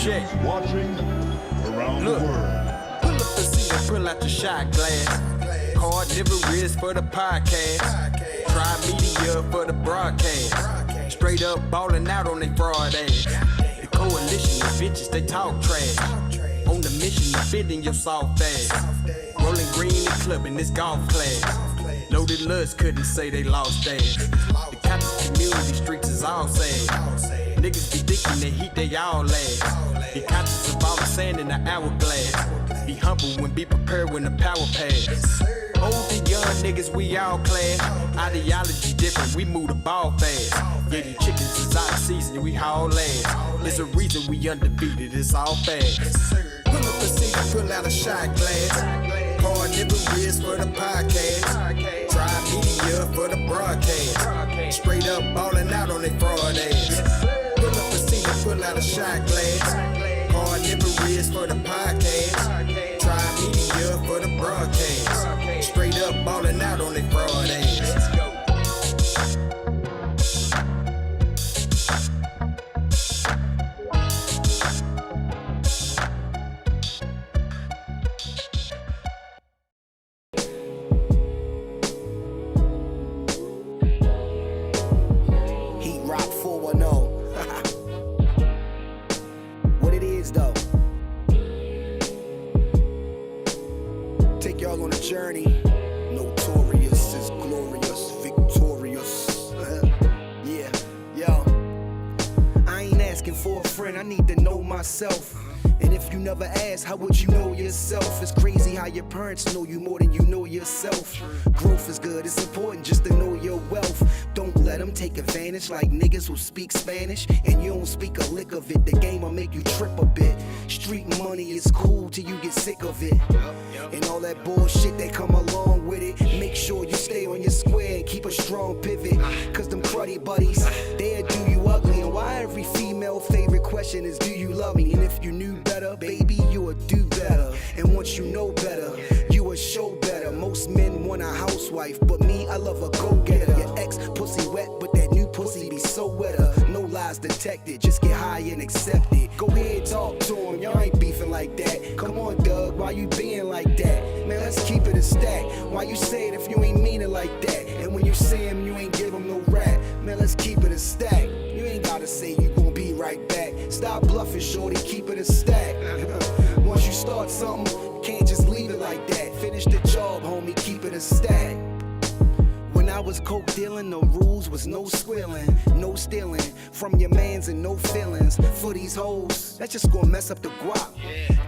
Check. Watching around the world. Pull up the seat and pull out your shot glass. Card never wrist for the podcast. Try media for the broadcast. Straight up ballin' out on they fraud ass. The coalition of bitches, they talk trash. On the mission to fit in your soft ass. Rolling green and clubbing this golf class. Loaded lust couldn't say they lost ass. The conscious community streets is all sad. Niggas be thinking they heat, they all last. Be conscious of all the sand in the hourglass. Be humble when be prepared when the power pass. Old and young niggas, we all class. Ideology different, we move the ball fast. Yeah, these chickens is out of season, we haul ass. There's a reason we undefeated, it's all fast. Pull up the seat and pull out a shot glass. Card never wrist for the podcast. Try media for the broadcast. Straight up ballin' out on they fraud ass. Pull up the seat and pull out a shot glass. Card never wrist for the podcast. Try media for the broadcast. Straight up ballin' out on they fraud ass. Let's go. Journey, notorious is glorious, victorious. Yeah, yo. I ain't asking for a friend, I need to know myself. And if you never ask, how would you know yourself? It's crazy how your parents know you more than you know yourself. Growth is good, it's important just to know your wealth. Don't let them take advantage like niggas who speak Spanish and you don't speak a lick of it. The game will make you trip a bit. Street money is cool till you get sick of it. And all that bullshit that come along with it. Make sure you stay on your square and keep a strong pivot. Cause them cruddy buddies, they'll do you ugly. And why every female favorite question is, do you love me? And if you knew better, baby, you would do better. And once you know better, you would show better. Most men want a housewife, but me, I love a go-getter. Your ex pussy wet, but that new pussy be so wetter. No lies detected, just get high and accept it. Go ahead, talk to him, y'all ain't beefing like that. Come on, Doug, why you being like that? Man, let's keep it a stack. Why you say it if you ain't mean it like that? And when you say him, you ain't give him no rap. Man, let's keep it a stack. You ain't gotta say you gon' be right back. Stop bluffing, shorty, keep it a stack. Once you start something, you can't just leave it like that. Finish the job, homie, keep it a stack. When I was coke dealing, the rules was no squealing, no stealing from your mans and no feelings. For these hoes, that's just gonna mess up the guap.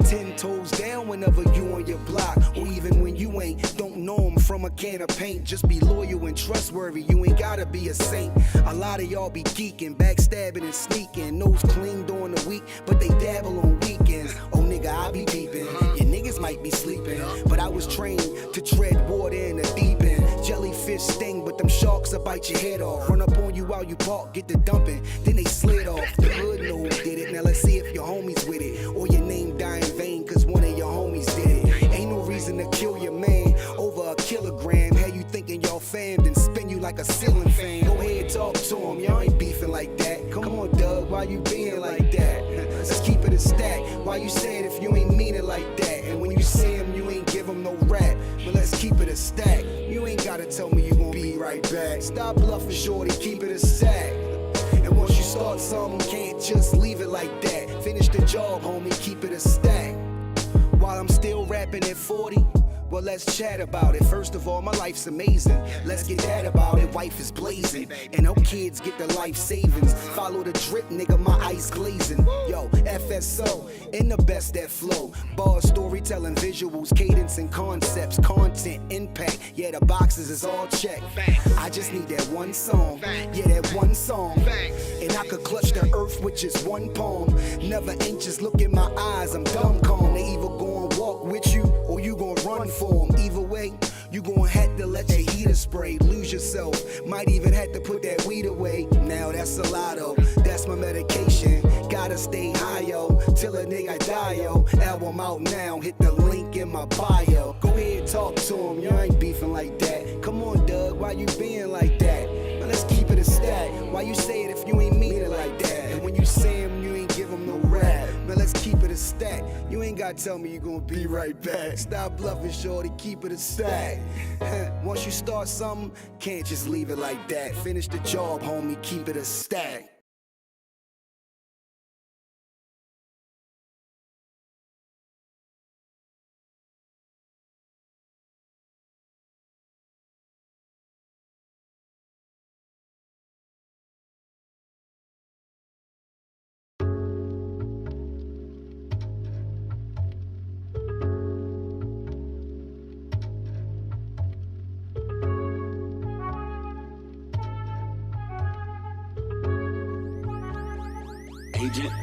10 toes down whenever you on your block, or even when you ain't. Don't know them from a can of paint. Just be loyal and trustworthy, you ain't gotta be a saint. A lot of y'all be geeking, backstabbing and sneaking. Nose clean during the week, but they dabble on weekends. Oh nigga, I be peeping. Your niggas might be sleeping, but I was trained to tread water in the deep end. Jellyfish sting, but them sharks will bite your head off. Run up on you while you park, get the dumping, then they slid off. The hood know who did it, now let's see if your homies with it. Or your name die in vain, cause one of your homies did it. Ain't no reason to kill your man over a kilogram. Had you thinking y'all fam, then spin you like a ceiling fan. Go ahead, talk to him, y'all ain't beefing like that. Come on, Doug, why you being like that? Let's keep it a stack. Why you say it if you ain't mean it like that? And when you see him, you ain't give him no rap. But let's keep it a stack. You ain't gotta tell me you gon' be right back. Stop bluffing, shorty, keep it a stack. And once you start something, can't just leave it like that. Finish the job, homie, keep it a stack. While I'm still rapping at 40, well, let's chat about it. First of all, my life's amazing. Let's get that about it. Wife is blazing, and her kids get the life savings. Follow the drip, nigga, my ice glazing. Yo, FSO, in the best that flow. Bars, storytelling, visuals, cadence and concepts, content, impact. Yeah, the boxes is all checked. I just need that one song. Yeah, that one song. And I could clutch the earth with just one palm. Never anxious, look in my eyes, I'm dumb calm. They either gon' walk with you or you gon' run for them. Either way, you gon' have to let your heater spray. Lose yourself, might even have to put that weed away. Now that's a lotto, that's my medication. Gotta stay high, yo, till a nigga die, yo. Album out now, hit the link in my bio. Go ahead, talk to him, you ain't beefing like that. Come on, Doug, why you being like that? Now let's keep it a stack. Why you say it if you ain't mean it like that? And when you say him, you ain't give him no rap. Now let's let's keep it a stack. You ain't gotta tell me you gonna be right back. Stop bluffing, shorty, keep it a stack. Once you start something, can't just leave it like that. Finish the job, homie, keep it a stack.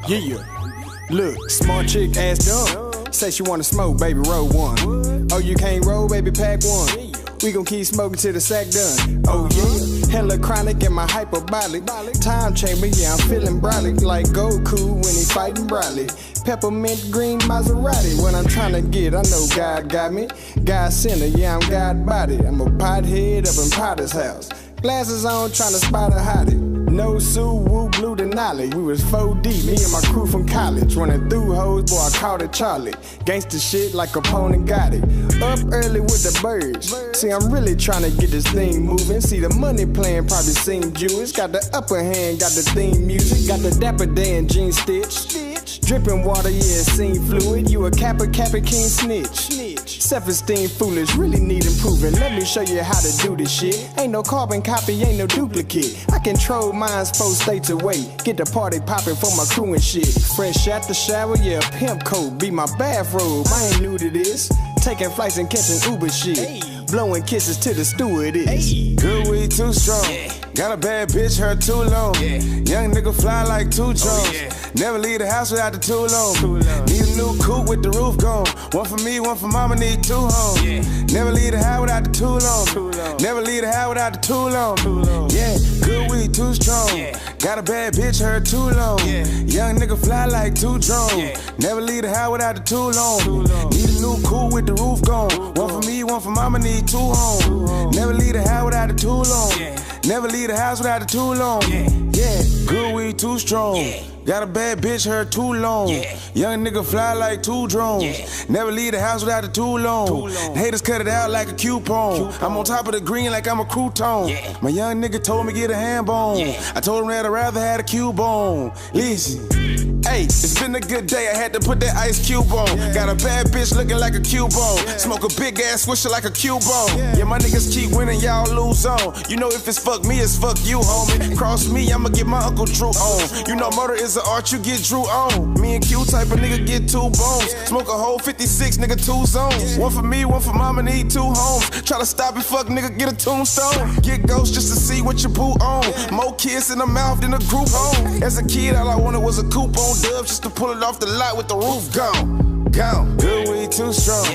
Yeah, look, smart chick ass dumb. Say she wanna smoke, baby, roll one. Oh, you can't roll, baby, pack one. We gon' keep smoking till the sack done. Oh yeah, hella chronic in my hyperbolic. Time chamber, yeah, I'm feeling brolic like Goku when he fighting Broly. Peppermint green Maserati. What I'm trying to get, I know God got me. God center, yeah, I'm God body. I'm a pothead up in Potter's house. Glasses on, trying to spot a hottie. No Suwu, blue Denali. We was 4 deep, me and my crew from college. Running through hoes, boy, I called it Charlie. Gangsta shit like Capone got it. Up early with the birds. See, I'm really trying to get this thing moving. See, the money playing probably seem Jewish. Got the upper hand, got the theme music. Got the Dapper Dan jean stitch. Dripping water, yeah, it seem fluid. You a Kappa King snitch. Self-esteem foolish, really need improving. Let me show you how to do this shit. Ain't no carbon copy, ain't no duplicate. I control minds 4 states away. Get the party popping for my crew and shit. Fresh out the shower, yeah, pimp coat. Be my bathrobe, I ain't new to this. Taking flights and catching Uber shit. Blowing kisses to the stewardess. Good weed too strong. Got a bad bitch, her too long. Young nigga fly like 2 drones. Never leave the house without the tool on. Need a new coupe with the roof gone. One for me, one for mama, need 2 homes. Never leave the house without the tool on. Never leave the house without the tool on. Yeah, good weed too strong. Got a bad bitch, her too long. Young nigga fly like 2 drones. Never leave the house without the tool on. Need a new coupe with the roof gone. One for me, one for mama, need 2 homes. Never leave the house without the tool on. Never leave the house without the tool on. Yeah, good weed too strong. Got a bad bitch, her too long. Young nigga fly like 2 drones. Never leave the house without the tool on. The haters cut it out like a coupon. I'm on top of the green like I'm a crouton. My young nigga told me get a hand bone. I told him that I'd rather had a cube on. Listen. Hey, it's been a good day, I had to put that ice cube on. Got a bad bitch looking like a cube on. Smoke a big ass swisher like a cube on. Yeah, my niggas keep winning, y'all lose on. You know if it's fuck me, it's fuck you, homie. Cross me, I'ma get my Uncle Drew on. You know murder is an art, you get Drew on. Me and Q type of nigga get 2 bones. Smoke a whole 56, nigga 2 zones. One for me, one for mama, need 2 homes. Try to stop it, fuck nigga, get a tombstone. Get ghost just to see what you boo on. More kids in the mouth than a group home. As a kid, all I wanted was a coupe on Dubs just to pull it off the lot with the roof gone. Good weed too strong.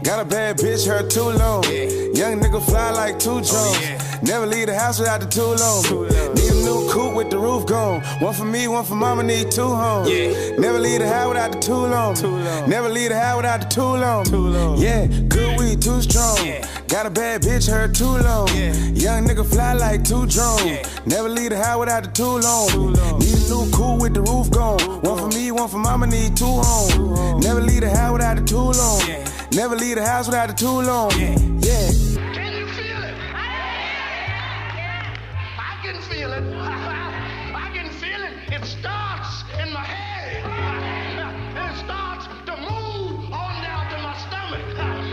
Got a bad bitch, her too long. Young nigga fly like 2 drones. Never leave the house without the tool on. Need a new coupe with the roof gone. One for me, one for mama, need 2 homes. Never leave the house without the tool on. Never leave the house without the tool on. Yeah, good weed too strong. Got a bad bitch, her too long. Young nigga fly like 2 drones. Never leave the house without the tool on. Need a new coupe with the roof gone. One for me, one for mama, need 2 homes. Never leave the house without the tool on. Never leave the house without the tool on. Yeah. Can you feel it? I can feel it. I can feel it. It starts in my head. And it starts to move on down to my stomach.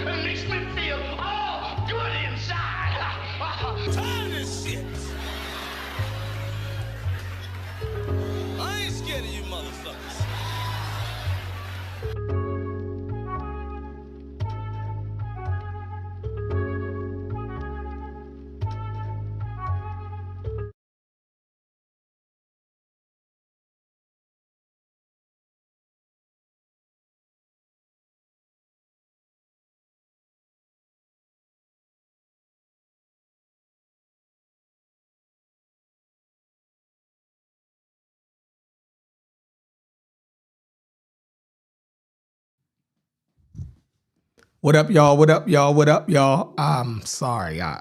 It makes me feel all good inside. Tired of this shit. I ain't scared of you motherfuckers. What up, y'all? What up, y'all? What up, y'all? I'm sorry. I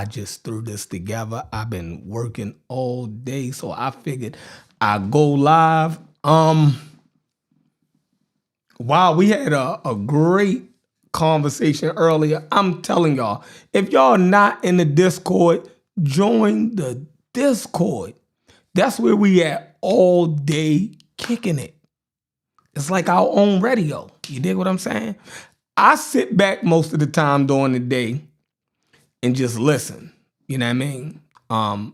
just threw this together. I've been working all day, so I figured I go live. Wow, we had a great conversation earlier. I'm telling y'all, if y'all not in the Discord, join the Discord. That's where we at all day kicking it. It's like our own radio. You dig what I'm saying? I sit back most of the time during the day and just listen. You know what I mean?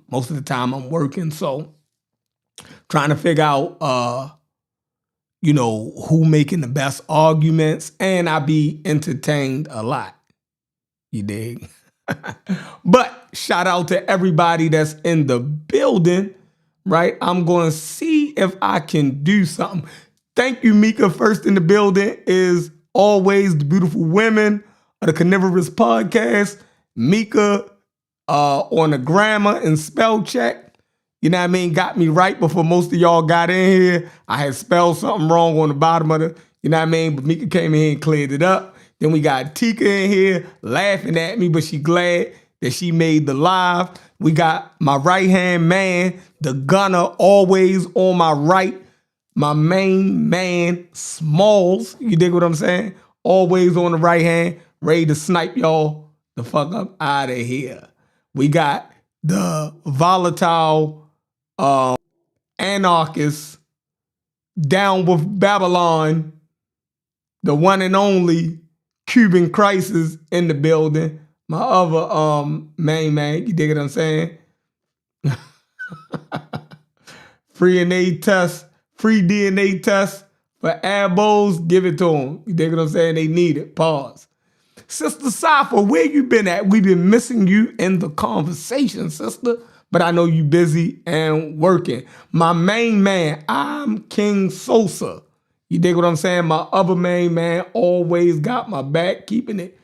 Most of the time I'm working, so trying to figure out who making the best arguments, and I be entertained a lot. You dig? But shout out to everybody that's in the building, right? I'm going to see if I can do something. Thank you, Mika. First in the building is always the beautiful women of the Carnivorous Podcast. Mika on the grammar and spell check. You know what I mean? Got me right before most of y'all got in here. I had spelled something wrong on the bottom of you know what I mean? But Mika came in here and cleared it up. Then we got Tika in here laughing at me, but she glad that she made the live. We got my right-hand man, the gunner, always on my right. My main man, Smalls. You dig what I'm saying? Always on the right hand, ready to snipe y'all the fuck up out of here. We got the volatile anarchist down with Babylon, the one and only Cuban Crisis in the building. My other main man, you dig what I'm saying? Free DNA test for abos, give it to them. You dig what I'm saying? They need it. Pause. Sister Safa, where you been at? We've been missing you in the conversation, sister. But I know you busy and working. My main man, I'm King Sosa. You dig what I'm saying? My other main man always got my back, keeping it,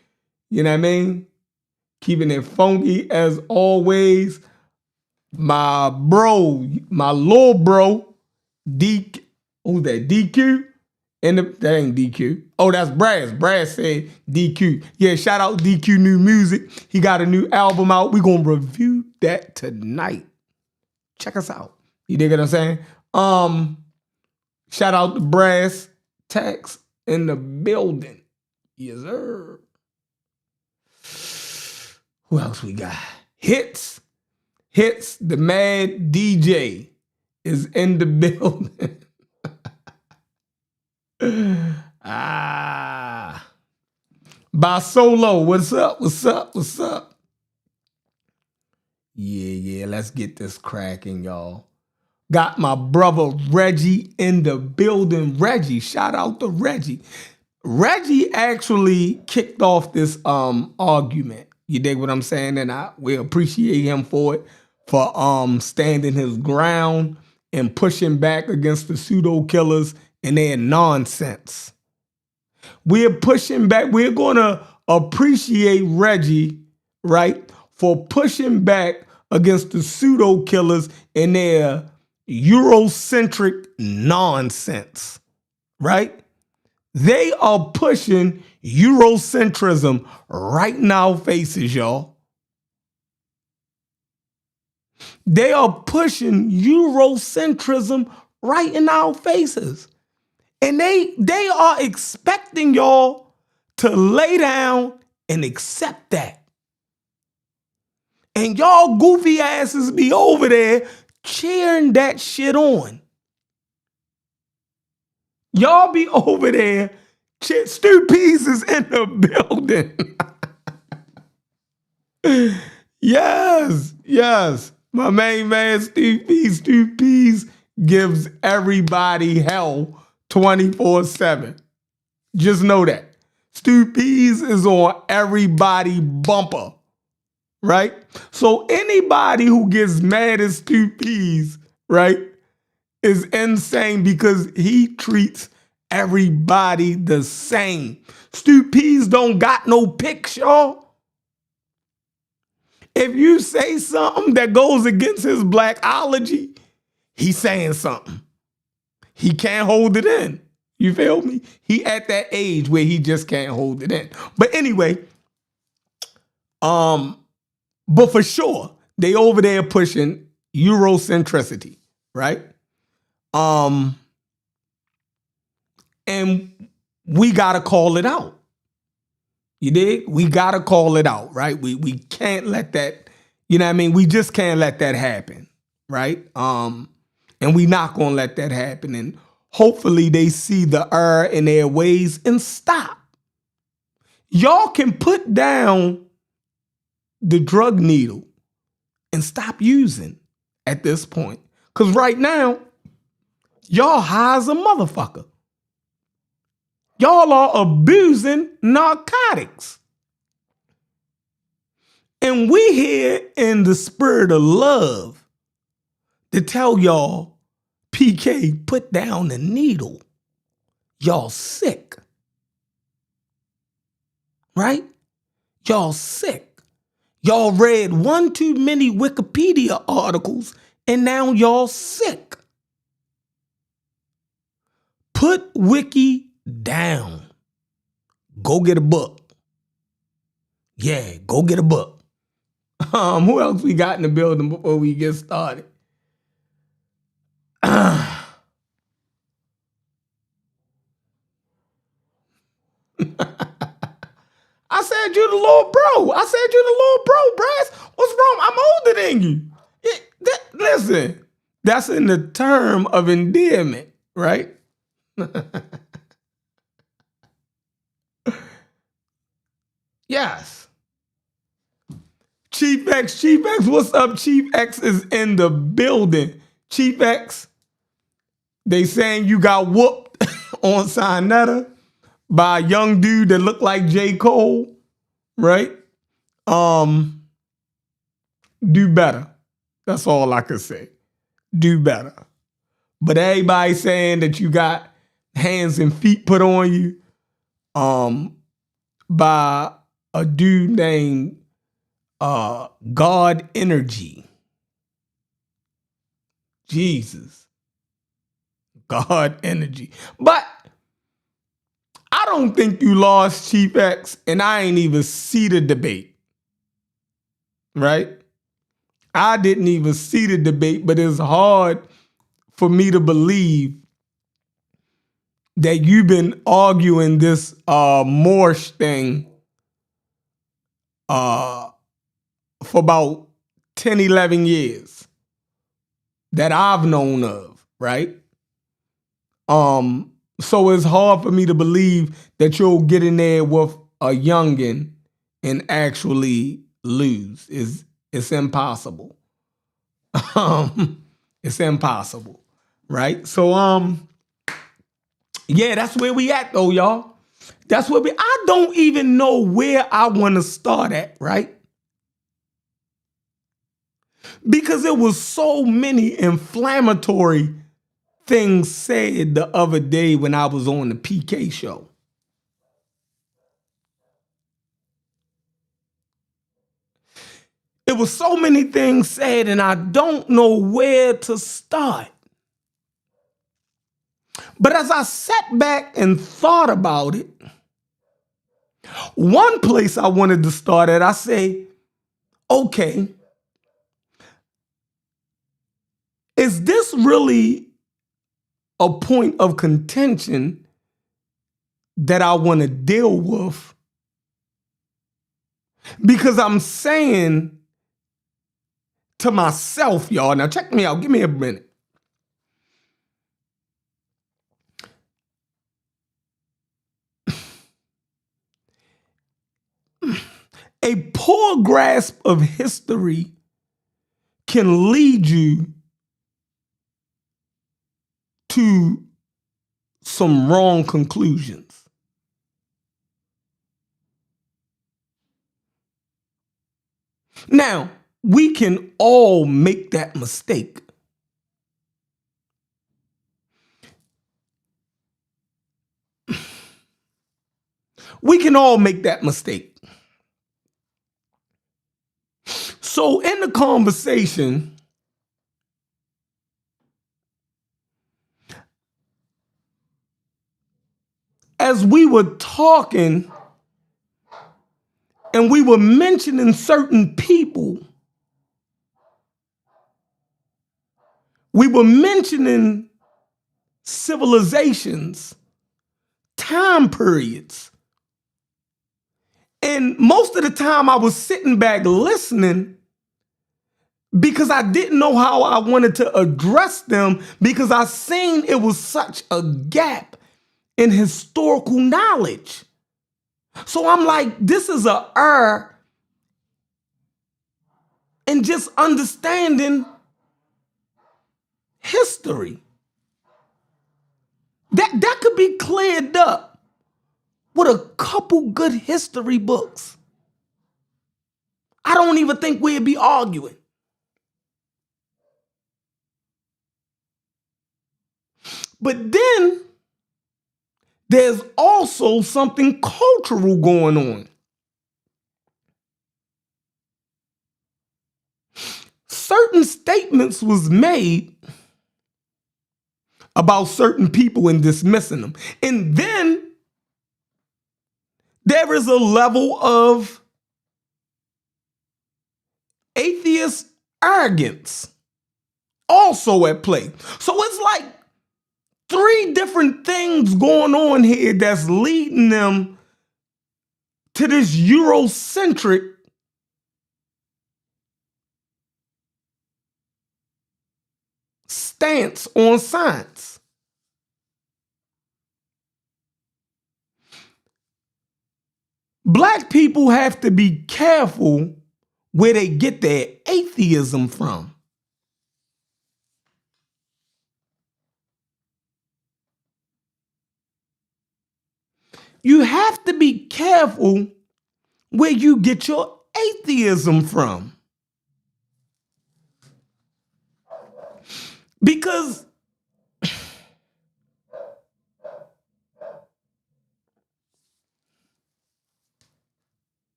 you know what I mean? Keeping it funky as always. My bro, my little bro, who's that? DQ? That ain't DQ. Oh, that's Brass. Brass said DQ. Yeah, shout out DQ New Music. He got a new album out. We're going to review that tonight. Check us out. You dig what I'm saying? Shout out to Brass Tax in the building. Yes, sir. Who else we got? Hits, the mad DJ is in the building. Basolo, what's up? Yeah, let's get this cracking, y'all. Got my brother Reggie in the building. Reggie, shout out to Reggie. Reggie actually kicked off this argument. You dig what I'm saying? And we appreciate him for it, for standing his ground and pushing back against the pseudo killers and their nonsense. We're pushing back. We're going to appreciate Reggie, right, for pushing back against the pseudo killers and their Eurocentric nonsense, right? They are pushing Eurocentrism right in our faces, y'all. They are pushing Eurocentrism right in our faces. And they are expecting y'all to lay down and accept that. And y'all goofy asses be over there cheering that shit on. Y'all be over there. Stu Pease is in the building. Yes. My main man, Stu Pease gives everybody hell 24/7. Just know that. Stu Pease is on everybody bumper, right? So anybody who gets mad at Stu Pease, right, is insane because he treats everybody the same. Stu Pease don't got no picks, y'all. If you say something that goes against his blackology, he's saying something. He can't hold it in. You feel me? He at that age where he just can't hold it in. But anyway, but for sure, they over there pushing Eurocentricity, right? And we got to call it out. You dig? We got to call it out, right? We can't let that, you know what I mean? We just can't let that happen, right? And we not going to let that happen. And hopefully they see the error in their ways and stop. Y'all can put down the drug needle and stop using at this point. Because right now, y'all high as a motherfucker. Y'all are abusing narcotics. And we here in the spirit of love to tell y'all, PK, put down the needle. Y'all sick. Right? Y'all sick. Y'all read one too many Wikipedia articles and now y'all sick. Put Wiki down. Go get a book. Yeah, go get a book. Who else we got in the building before we get started? I said you the little bro. I said you the little bro, Brass. What's wrong? I'm older than you. Listen, that's in the term of endearment, right? Yes. Chief X, what's up? Chief X is in the building. Chief X, they saying you got whooped on Sinetta by a young dude that looked like J. Cole, right? Do better. That's all I could say. Do better. But everybody saying that you got hands and feet put on you by a dude named God Energy. Jesus. God Energy. But I don't think you lost, Chief X, and I ain't even see the debate. Right? I didn't even see the debate, but it's hard for me to believe that you've been arguing this Morsh thing for about 10, 11 years that I've known of, right? So it's hard for me to believe that you'll get in there with a youngin and actually lose. It's impossible. It's impossible, right? So yeah, that's where we at though, y'all. That's where I don't even know where I want to start at, right? Because there was so many inflammatory things said the other day when I was on the PK show. It was so many things said and I don't know where to start. But as I sat back and thought about it, one place I wanted to start at, I say, okay, is this really a point of contention that I want to deal with? Because I'm saying to myself, y'all, now check me out, give me a minute. A poor grasp of history can lead you to some wrong conclusions. Now, we can all make that mistake. We can all make that mistake. So in the conversation, as we were talking and we were mentioning certain people, we were mentioning civilizations, time periods. And most of the time I was sitting back listening because I didn't know how I wanted to address them because I seen it was such a gap in historical knowledge. So I'm like, this is an error in just understanding history. That could be cleared up with a couple good history books. I don't even think we'd be arguing. But then there's also something cultural going on. Certain statements was made about certain people and dismissing them. And then there is a level of atheist arrogance also at play. So it's like three different things going on here that's leading them to this Eurocentric stance on science. Black people have to be careful where they get their atheism from. You have to be careful where you get your atheism from. Because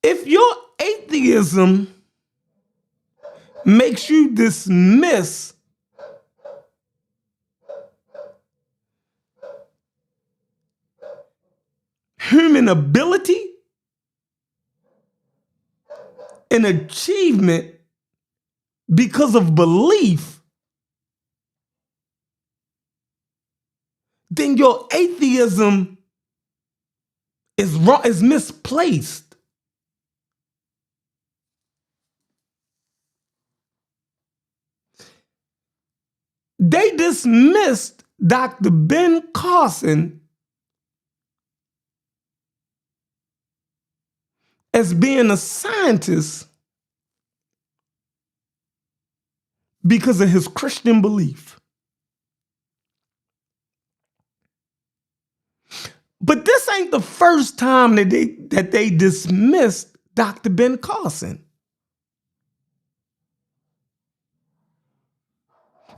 if your atheism makes you dismiss human ability and achievement because of belief, then your atheism is wrong, is misplaced. They dismissed Dr. Ben Carson as being a scientist because of his Christian belief. But this ain't the first time that they dismissed Dr. Ben Carson.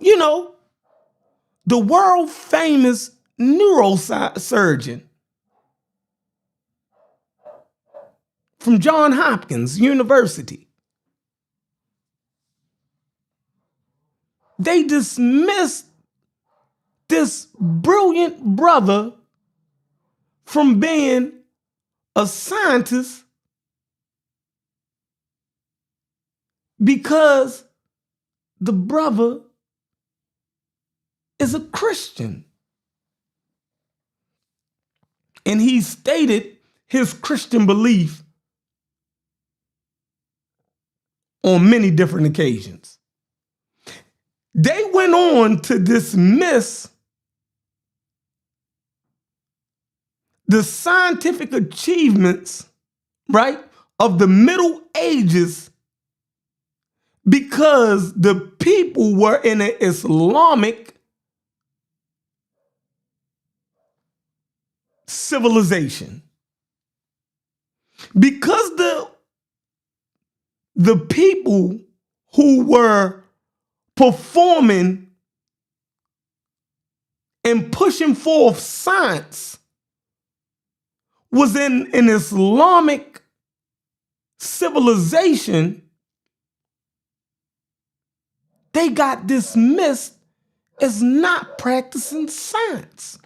You know, the world famous neurosurgeon from Johns Hopkins University. They dismissed this brilliant brother from being a scientist because the brother is a Christian. And he stated his Christian belief on many different occasions. They went on to dismiss the scientific achievements, right, of the Middle Ages because the people were in an Islamic civilization. Because the people who were performing and pushing forth science was in an Islamic civilization, they got dismissed as not practicing science.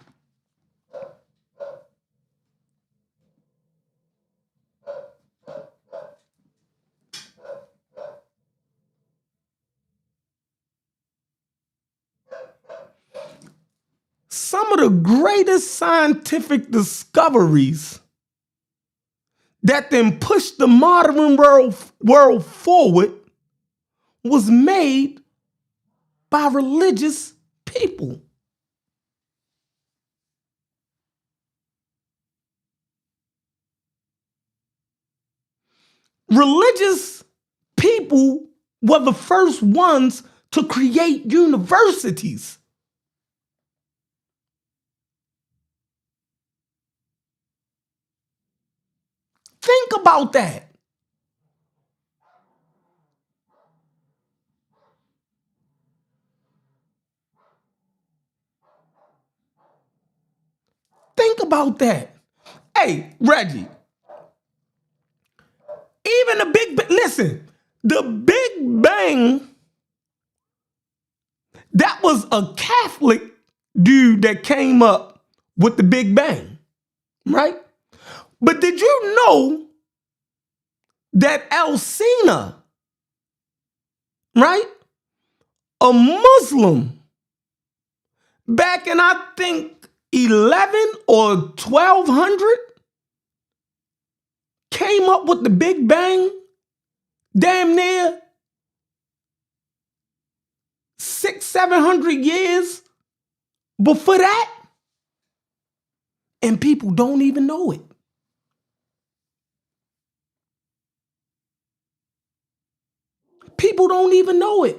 Some of the greatest scientific discoveries that then pushed the modern world forward was made by religious people. Religious people were the first ones to create universities. Think about that. Think about that. Hey, Reggie, even the listen, the Big Bang, that was a Catholic dude that came up with the Big Bang, right? But did you know that Alcina, right, a Muslim, back in I think 11 or 1200, came up with the Big Bang damn near 600-700 years before that? And people don't even know it. People don't even know it.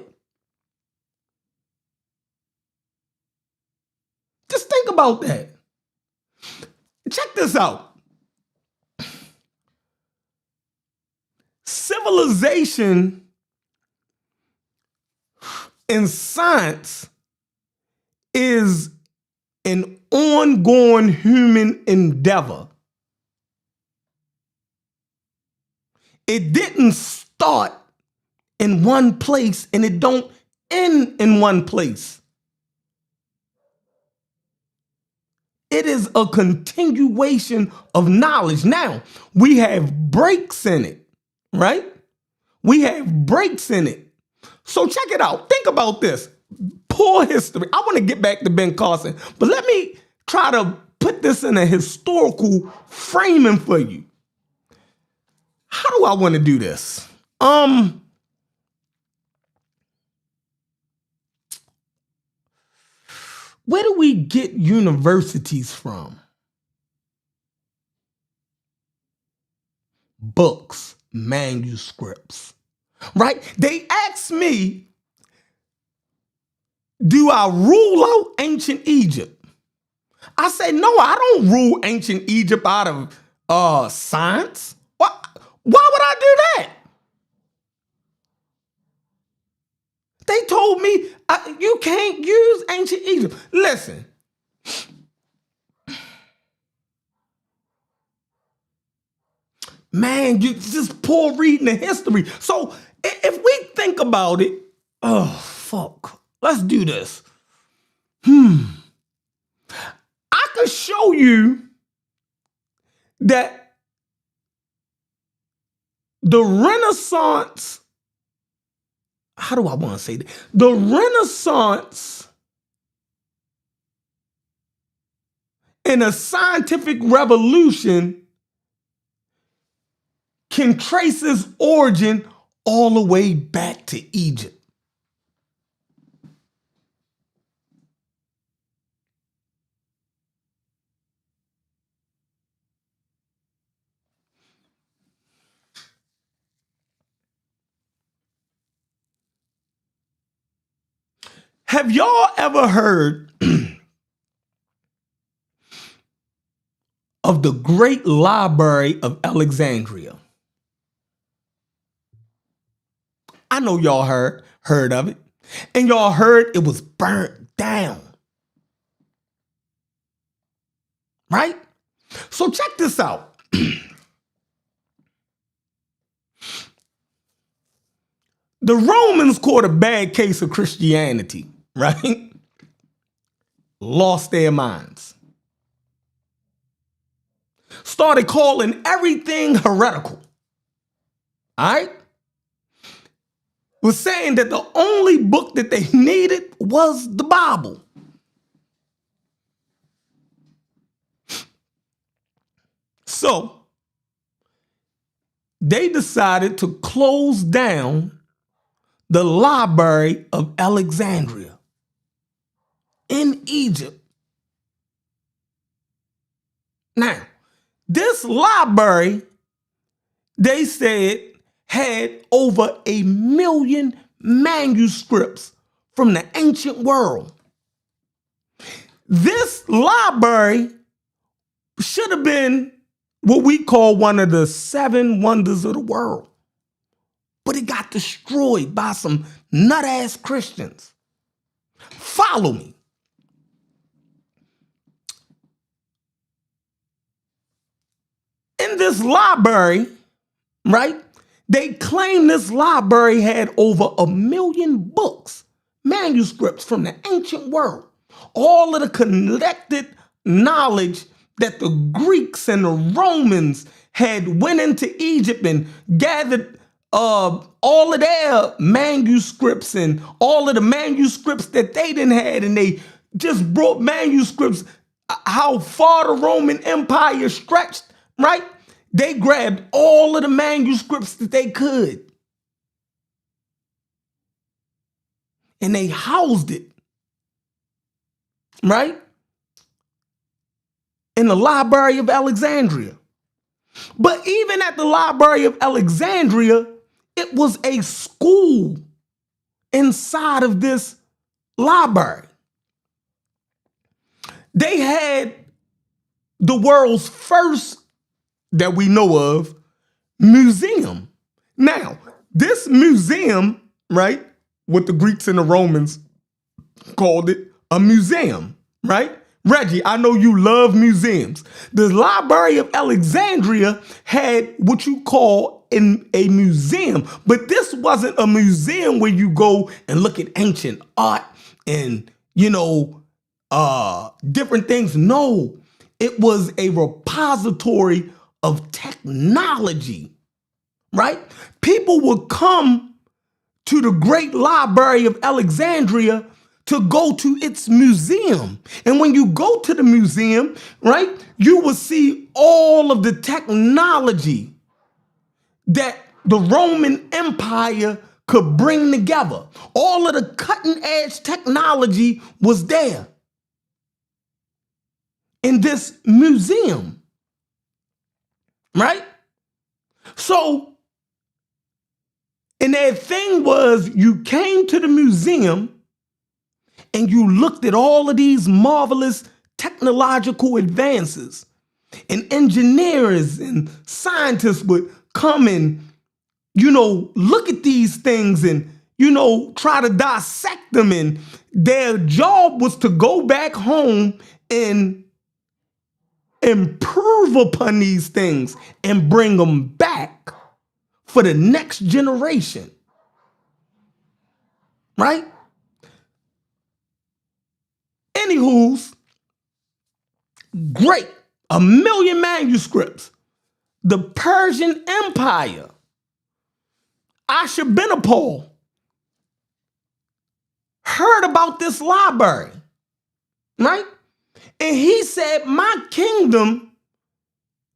Just think about that. Check this out. Civilization and science is an ongoing human endeavor. It didn't start in one place and it don't end in one place. It is a continuation of knowledge. Now, we have breaks in it, right? We have breaks in it. So check it out. Think about this. Poor history. I want to get back to Ben Carson, but let me try to put this in a historical framing for you. How do I want to do this? Where do we get universities from? Books, manuscripts, right? They asked me, do I rule out ancient Egypt? I say, no, I don't rule ancient Egypt out of science. Why would I do that? They told me you can't use ancient Egypt. Listen. Man, you just poor reading the history. So if we think about it, oh, fuck. Let's do this. I could show you that the Renaissance, how do I want to say that? The Renaissance and a scientific revolution can trace its origin all the way back to Egypt. Have y'all ever heard of the Great Library of Alexandria? I know y'all heard of it. And y'all heard it was burnt down. Right? So check this out. The Romans caught a bad case of Christianity, right? Lost their minds. Started calling everything heretical. All right? Was saying that the only book that they needed was the Bible. So they decided to close down the Library of Alexandria in Egypt. Now, this library, they said, had over 1 million manuscripts from the ancient world. This library should have been what we call one of the 7 wonders of the world. But it got destroyed by some nut-ass Christians. Follow me. In this library, right, they claim this library had over 1 million books, manuscripts from the ancient world. All of the collected knowledge that the Greeks and the Romans had went into Egypt and gathered all of their manuscripts and all of the manuscripts that they didn't had, and they just brought manuscripts, how far the Roman Empire stretched, right? They grabbed all of the manuscripts that they could, and they housed it, right, in the Library of Alexandria. But even at the Library of Alexandria, it was a school inside of this library. They had the world's first, that we know of, museum. Now, this museum, right, what the Greeks and the Romans called it, a museum, right? Reggie, I know you love museums. The Library of Alexandria had what you call a museum, but this wasn't a museum where you go and look at ancient art and, different things. No, it was a repository of technology, right? People would come to the great Library of Alexandria to go to its museum. And when you go to the museum, right, you will see all of the technology that the Roman Empire could bring together. All of the cutting edge technology was there in this museum, right? So, and their thing was, you came to the museum and you looked at all of these marvelous technological advances, and engineers and scientists would come and, look at these things and, try to dissect them. And their job was to go back home and improve upon these things and bring them back for the next generation, right? Anywho's, great, 1 million manuscripts. The Persian Empire, Ashurbanipal, heard about this library, right? And he said, my kingdom,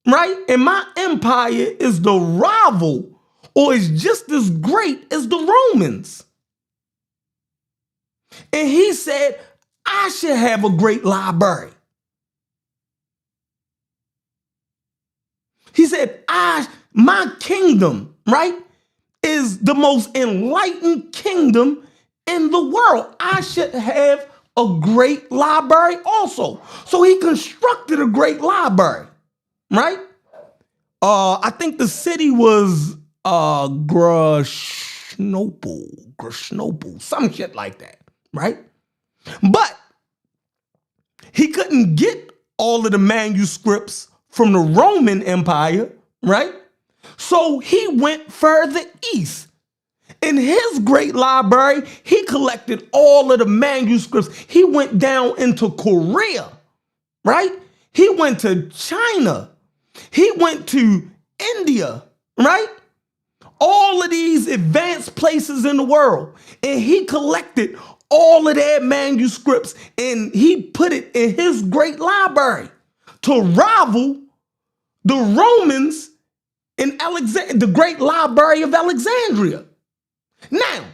right, and my empire is the rival, or is just as great as the Romans. And he said, I should have a great library. He said, my kingdom, right, is the most enlightened kingdom in the world. I should have a great library also. So he constructed a great library, right? I think the city was Grishnople, some shit like that, right? But he couldn't get all of the manuscripts from the Roman Empire, right? So he went further east. In his great library, he collected all of the manuscripts. He went down into Korea, right? He went to China. He went to India, right? All of these advanced places in the world. And he collected all of their manuscripts and he put it in his great library to rival the Romans in the Great Library of Alexandria. Now,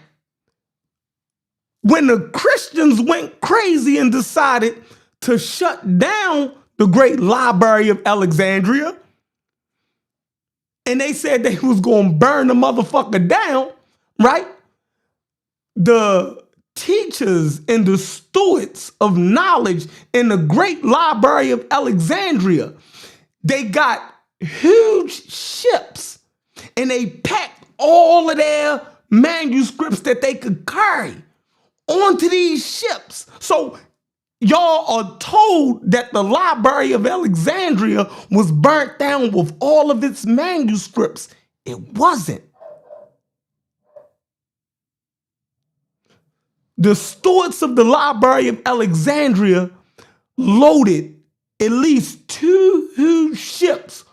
when the Christians went crazy and decided to shut down the Great Library of Alexandria, and they said they was going to burn the motherfucker down, right? The teachers and the stewards of knowledge in the Great Library of Alexandria, they got huge ships and they packed all of their manuscripts that they could carry onto these ships. So y'all are told that the Library of Alexandria was burnt down with all of its manuscripts. It wasn't. The stewards of the Library of Alexandria loaded at least 2 huge ships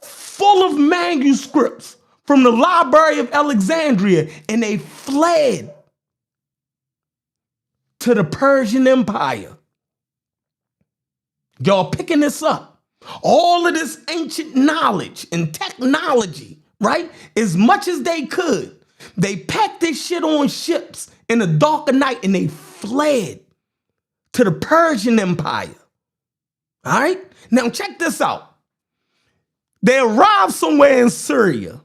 full of manuscripts from the Library of Alexandria, and they fled to the Persian Empire. Y'all picking this up. All of this ancient knowledge and technology, right? As much as they could, they packed this shit on ships in the dark of night and they fled to the Persian Empire. All right? Now check this out. They arrived somewhere in Syria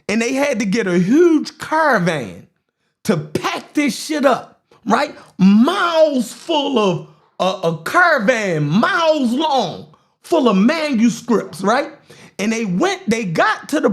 and they had to get a huge caravan to pack this shit up, right? Miles full of a caravan, miles long, full of manuscripts, right? And they got to the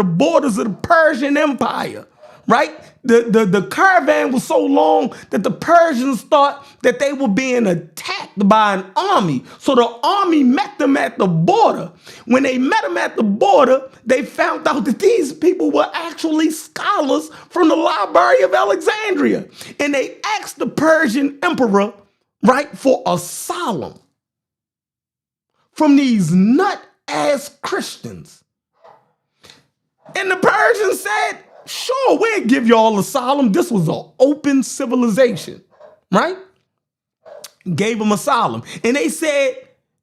borders of the Persian Empire, right? The caravan was so long that the Persians thought that they were being attacked by an army. So the army met them at the border. When they met them at the border, they found out that these people were actually scholars from the Library of Alexandria. And they asked the Persian emperor, right, for asylum from these nut-ass Christians. And the Persians said, sure, we'll give y'all asylum. This was an open civilization, right? Gave them asylum. And they said,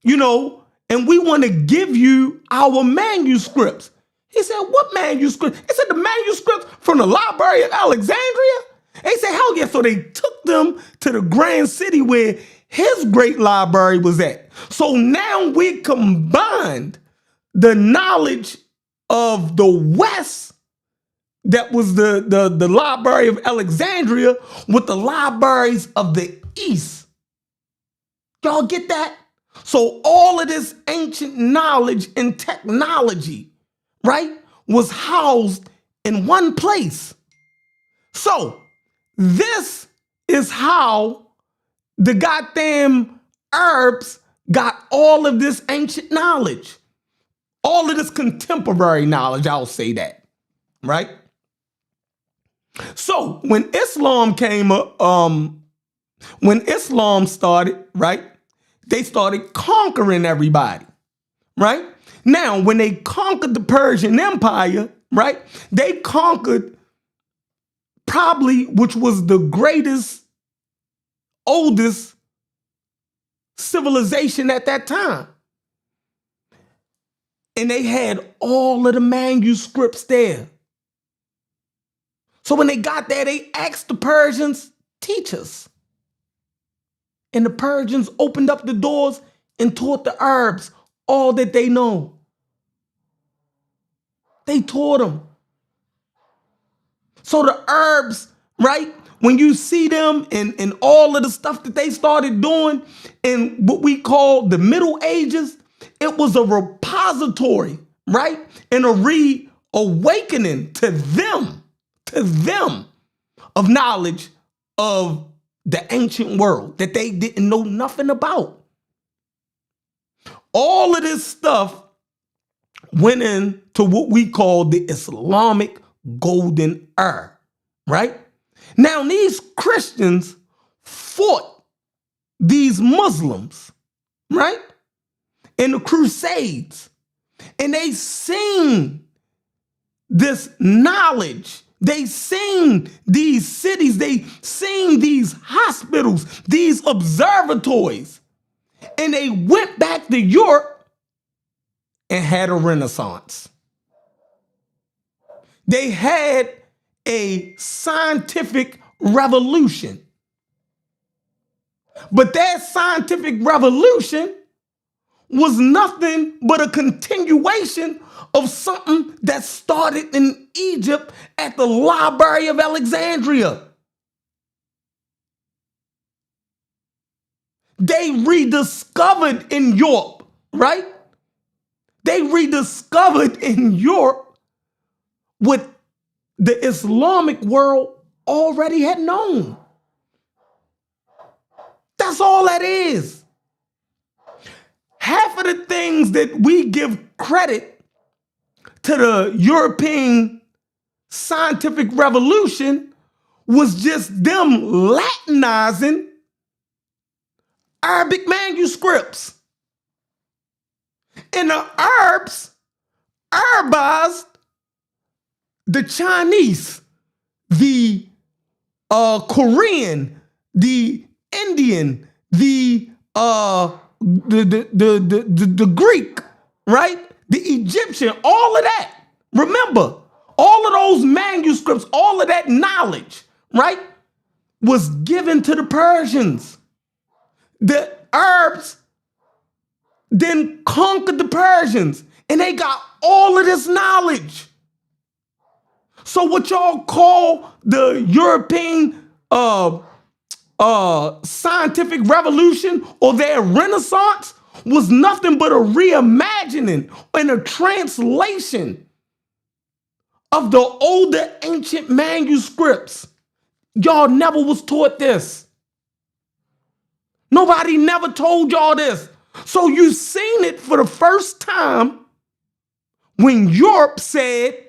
and we want to give you our manuscripts. He said, what manuscripts? He said, the manuscripts from the Library of Alexandria? They said, hell yeah. So they took them to the grand city where his great library was at. So now we combined the knowledge of the West, that was the Library of Alexandria, with the libraries of the East. Y'all get that? So all of this ancient knowledge and technology, right, was housed in one place. So this is how the goddamn Arabs got all of this ancient knowledge, all of this contemporary knowledge, I'll say that, right? So when Islam came up, when Islam started, right, they started conquering everybody, right? Now, when they conquered the Persian Empire, right, they conquered probably, which was the greatest, oldest civilization at that time. And they had all of the manuscripts there. So when they got there, they asked the Persians, teach us. And the Persians opened up the doors and taught the Arabs all that they know. They taught them. So the Arabs, right, when you see them and all of the stuff that they started doing in what we call the Middle Ages, it was a repository, right, and a reawakening to them of knowledge of the ancient world that they didn't know nothing about. All of this stuff went into what we call the Islamic Golden Era, right? Now, these Christians fought these Muslims, right, in the Crusades, and they seen this knowledge. They seen these cities, they seen these hospitals, these observatories, and they went back to Europe and had a renaissance. They had a scientific revolution. But that scientific revolution was nothing but a continuation of something that started in Egypt at the Library of Alexandria. They rediscovered in Europe, right? They rediscovered in Europe what the Islamic world already had known. That's all that is. Half of the things that we give credit to the European scientific revolution was just them Latinizing Arabic manuscripts. And the Arabs Arabized the Chinese, the Korean, the Indian, the Greek, right? The Egyptian, all of that. Remember, all of those manuscripts, all of that knowledge, right, was given to the Persians. The Arabs then conquered the Persians, and they got all of this knowledge. So what y'all call the European scientific revolution or their renaissance was nothing but a reimagining and a translation of the older ancient manuscripts. Y'all never was taught this. Nobody never told y'all this. So you seen it for the first time when Europe said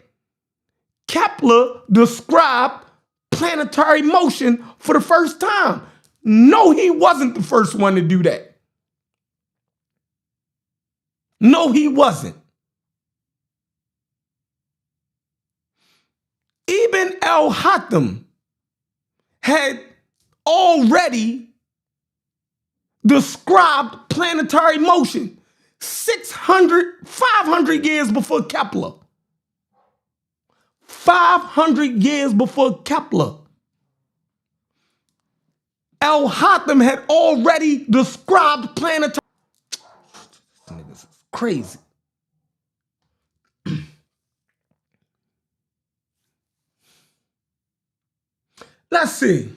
Kepler described planetary motion for the first time. No, he wasn't the first one to do that. No, he wasn't. Ibn al-Haytham had already described planetary motion 500 years before Kepler. 500 years before Kepler. Al-Haytham had already described planetary. This is crazy. Let's see.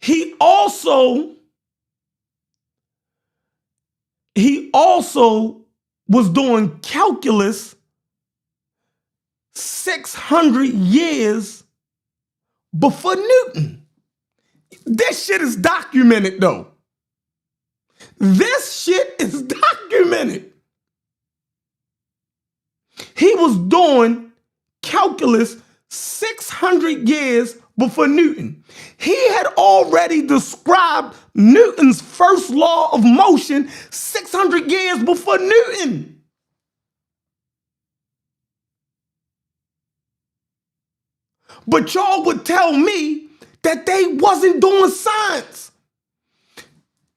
He also was doing calculus 600 years before Newton. This shit is documented though. This shit is documented. He was doing calculus 600 years before Newton. He had already described Newton's first law of motion 600 years before Newton. But y'all would tell me that they wasn't doing science.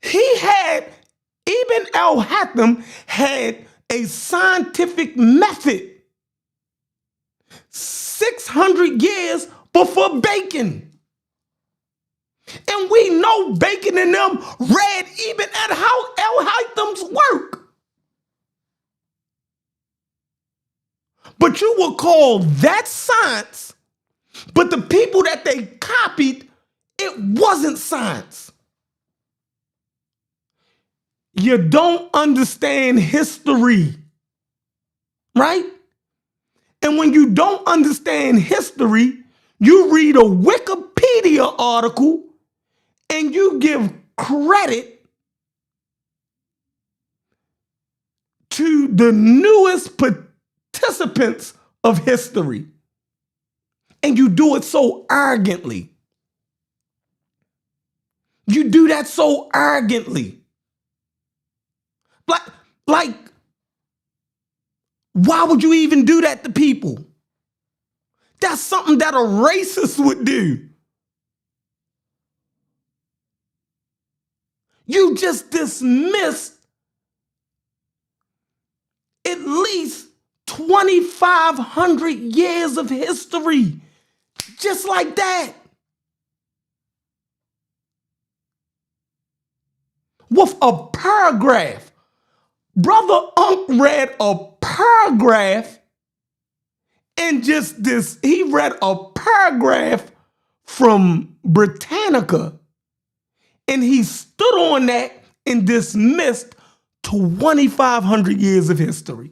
Ibn al-Haytham had a scientific method 600 years before Bacon. And we know Bacon and them read Ibn al-Haytham's work. But you would call that science, but the people that they copied, it wasn't science. You don't understand history, right? And when you don't understand history, you read a Wikipedia article and you give credit to the newest participants of history. And you do it so arrogantly. You do that so arrogantly. Like, why would you even do that to people? That's something that a racist would do. You just dismissed at least 2,500 years of history. Just like that. With a paragraph. Brother Unc read a paragraph and just this, he read a paragraph from Britannica and he stood on that and dismissed 2,500 years of history.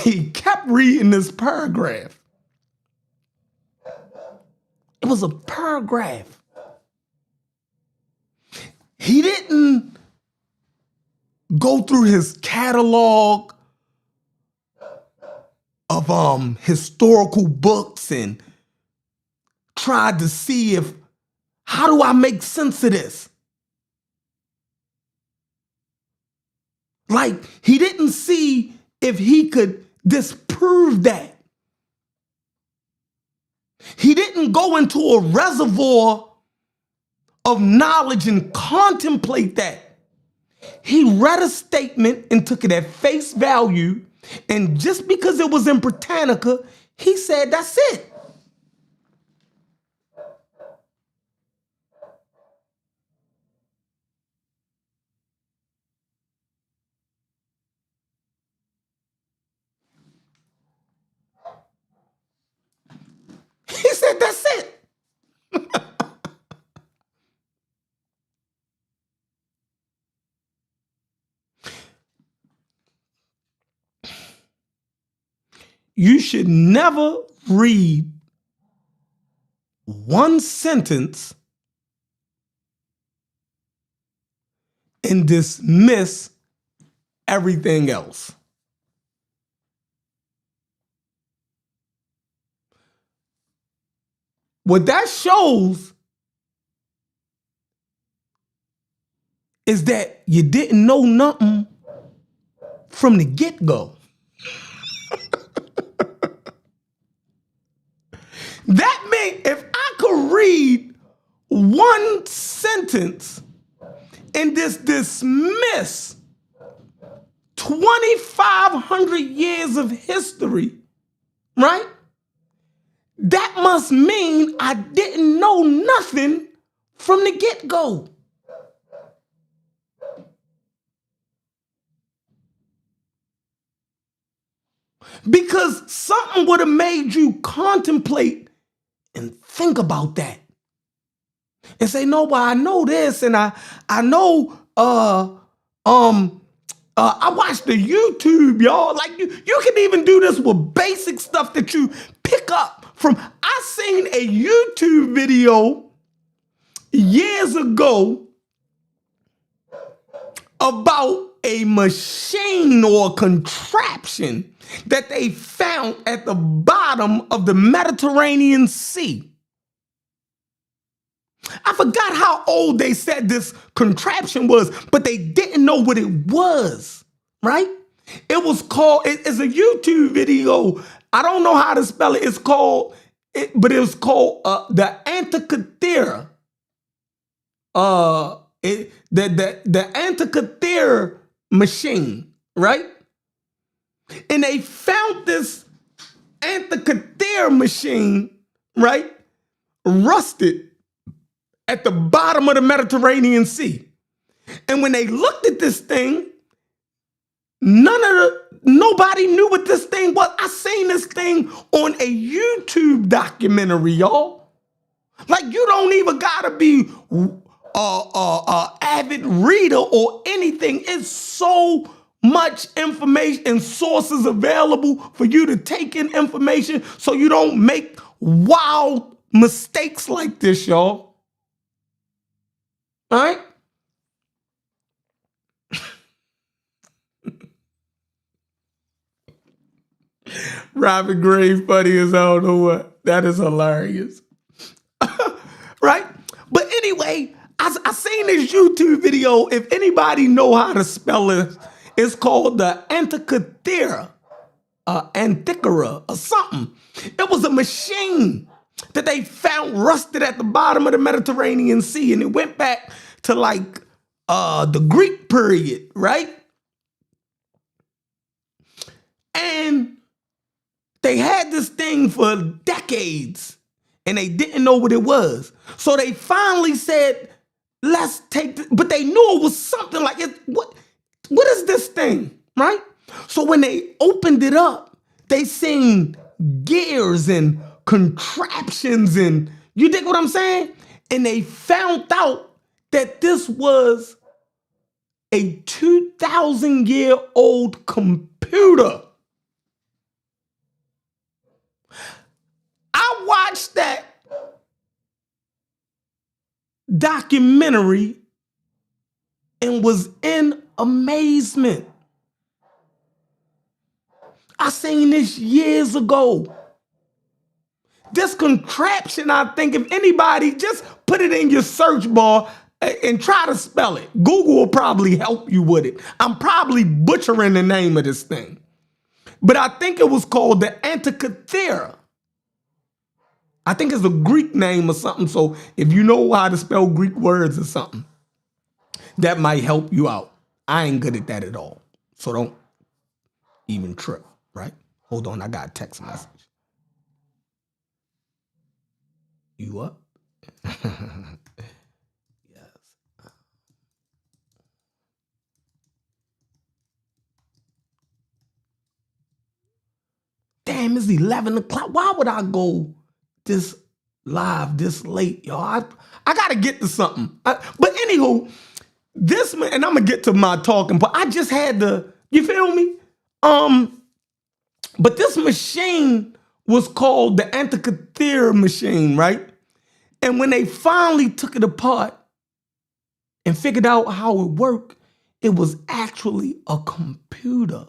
He kept reading this paragraph. It was a paragraph. He didn't go through his catalog of historical books and tried to see how do I make sense of this? Like, he didn't see if he could disprove that. He didn't go into a reservoir of knowledge and contemplate that. He read a statement and took it at face value, and just because it was in Britannica, he said, that's it. He said, that's it. You should never read one sentence and dismiss everything else. What that shows is that you didn't know nothing from the get-go. That means if I could read one sentence and dismiss 2,500 years of history, right? That must mean I didn't know nothing from the get-go. Because something would have made you contemplate and think about that. And say, no, but I know this, and I know I watched the YouTube, y'all. Like you can even do this with basic stuff that you pick up from. I seen a YouTube video years ago about a machine or a contraption that they found at the bottom of the Mediterranean Sea. I forgot how old they said this contraption was, but they didn't know what it was, right? It was called, it's a YouTube video. I don't know how to spell it. It's called, but it was called the Antikythera. The Antikythera machine, right? And they found this Antikythera machine, right, rusted at the bottom of the Mediterranean Sea. And when they looked at this thing, nobody knew what this thing was. I seen this thing on a YouTube documentary, y'all. Like, you don't even gotta be avid reader or anything. It's so much information and sources available for you to take in information so you don't make wild mistakes like this, y'all. All right? Robert Gray funny as I don't know what. That is hilarious. Right? But anyway, I seen this YouTube video. If anybody know how to spell it, it's called the Antikythera, Antikythera or something. It was a machine that they found rusted at the bottom of the Mediterranean Sea, and it went back to like the Greek period, right? And they had this thing for decades, and they didn't know what it was. So they finally said, let's take this. But they knew it was something like it. What is this thing, right? So when they opened it up, they seen gears and contraptions, and you dig what I'm saying? And they found out that this was a 2,000-year-old computer. I watched that documentary and was in amazement. I seen this years ago. This contraption, I think if anybody, just put it in your search bar and try to spell it. Google will probably help you with it. I'm probably butchering the name of this thing. But I think it was called the Antikythera. I think it's a Greek name or something. So if you know how to spell Greek words or something, that might help you out. I ain't good at that at all. So don't even trip, right? Hold on, I got a text message. You up? Yes. Damn, it's 11 o'clock. Why would I go this live this late, y'all? I got to get to something. But anywho, this man, and I'm going to get to my talking, but I just had to, you feel me? But this machine was called the Antikythera machine, right? And when they finally took it apart and figured out how it worked, it was actually a computer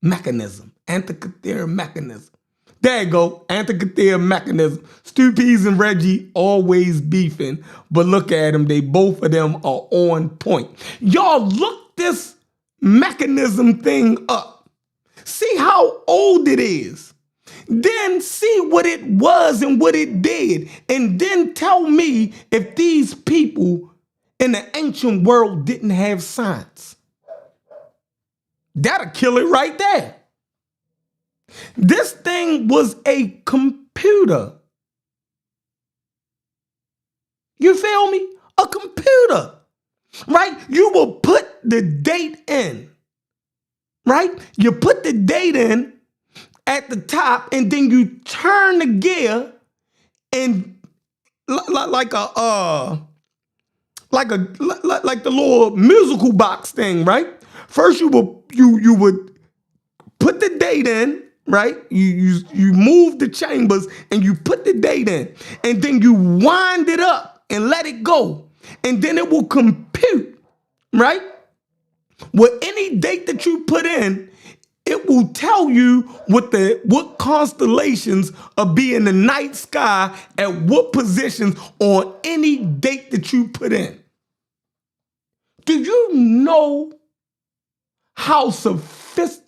mechanism, Antikythera mechanism. There you go, Antikythera mechanism. Stu Peas and Reggie always beefing, but look at them, both of them are on point. Y'all look this mechanism thing up. See how old it is. Then see what it was and what it did. And then tell me if these people in the ancient world didn't have science. That'll kill it right there. This thing was a computer. You feel me? A computer, right? You will put the date in, right? You put the date in at the top, and then you turn the gear, and like the little musical box thing, right? First you would put the date in, right? You move the chambers and you put the date in, and then you wind it up and let it go, and then it will compute, right? With any date that you put in, it will tell you what constellations are be in the night sky at what positions on any date that you put in. Do you know how sophisticated?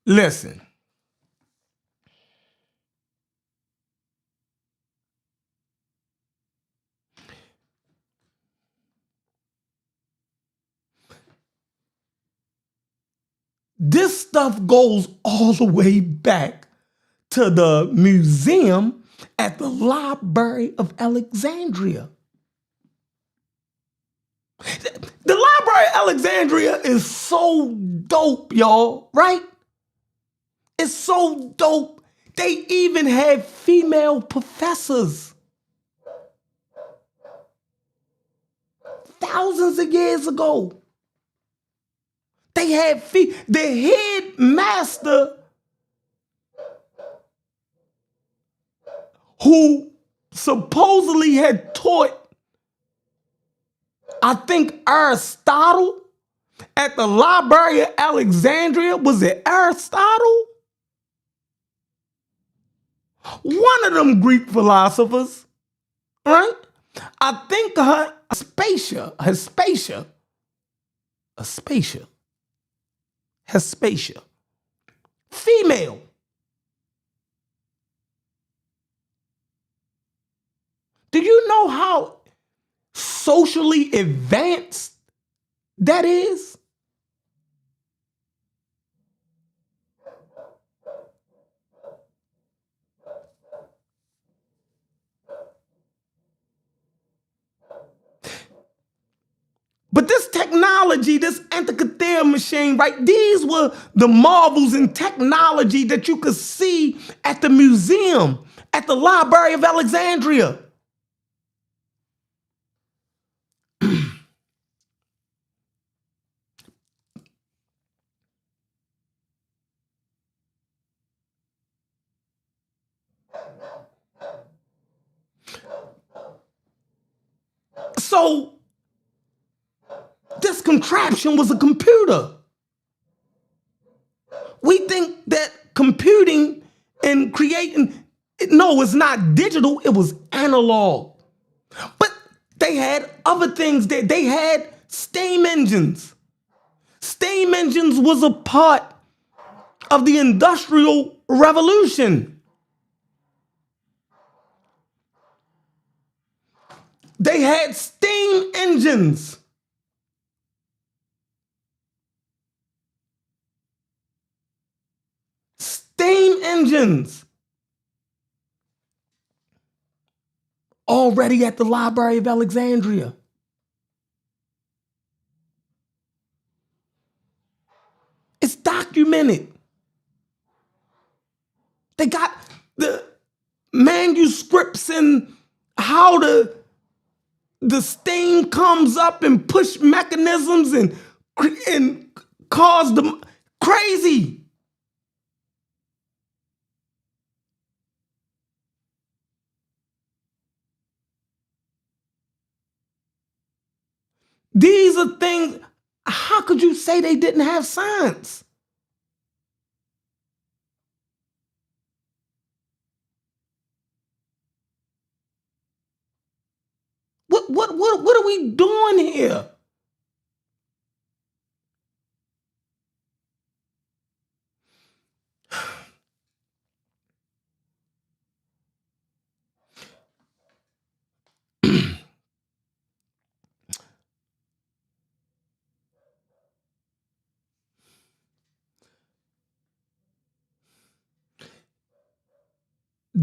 Listen. This stuff goes all the way back to the museum at the Library of Alexandria. The Library of Alexandria is so dope, y'all, right? It's so dope. They even have female professors. thousands of years ago. They had the head master who supposedly had taught, I think, Aristotle at the Library of Alexandria. Was it Aristotle? One of them Greek philosophers, right? I think Hespatia, female. Do you know how socially advanced that is? But this technology, this Antikythera machine, right? These were the marvels in technology that you could see at the museum, at the Library of Alexandria. So this contraption was a computer. We think that computing and creating, no, it's not digital, it was analog. But they had other things. They had steam engines. Steam engines was a part of the Industrial Revolution. They had steam engines. Steam engines. Already at the Library of Alexandria. It's documented. They got the manuscripts and how the steam comes up and push mechanisms and cause them crazy. These are things, how could you say they didn't have science? What are we doing here?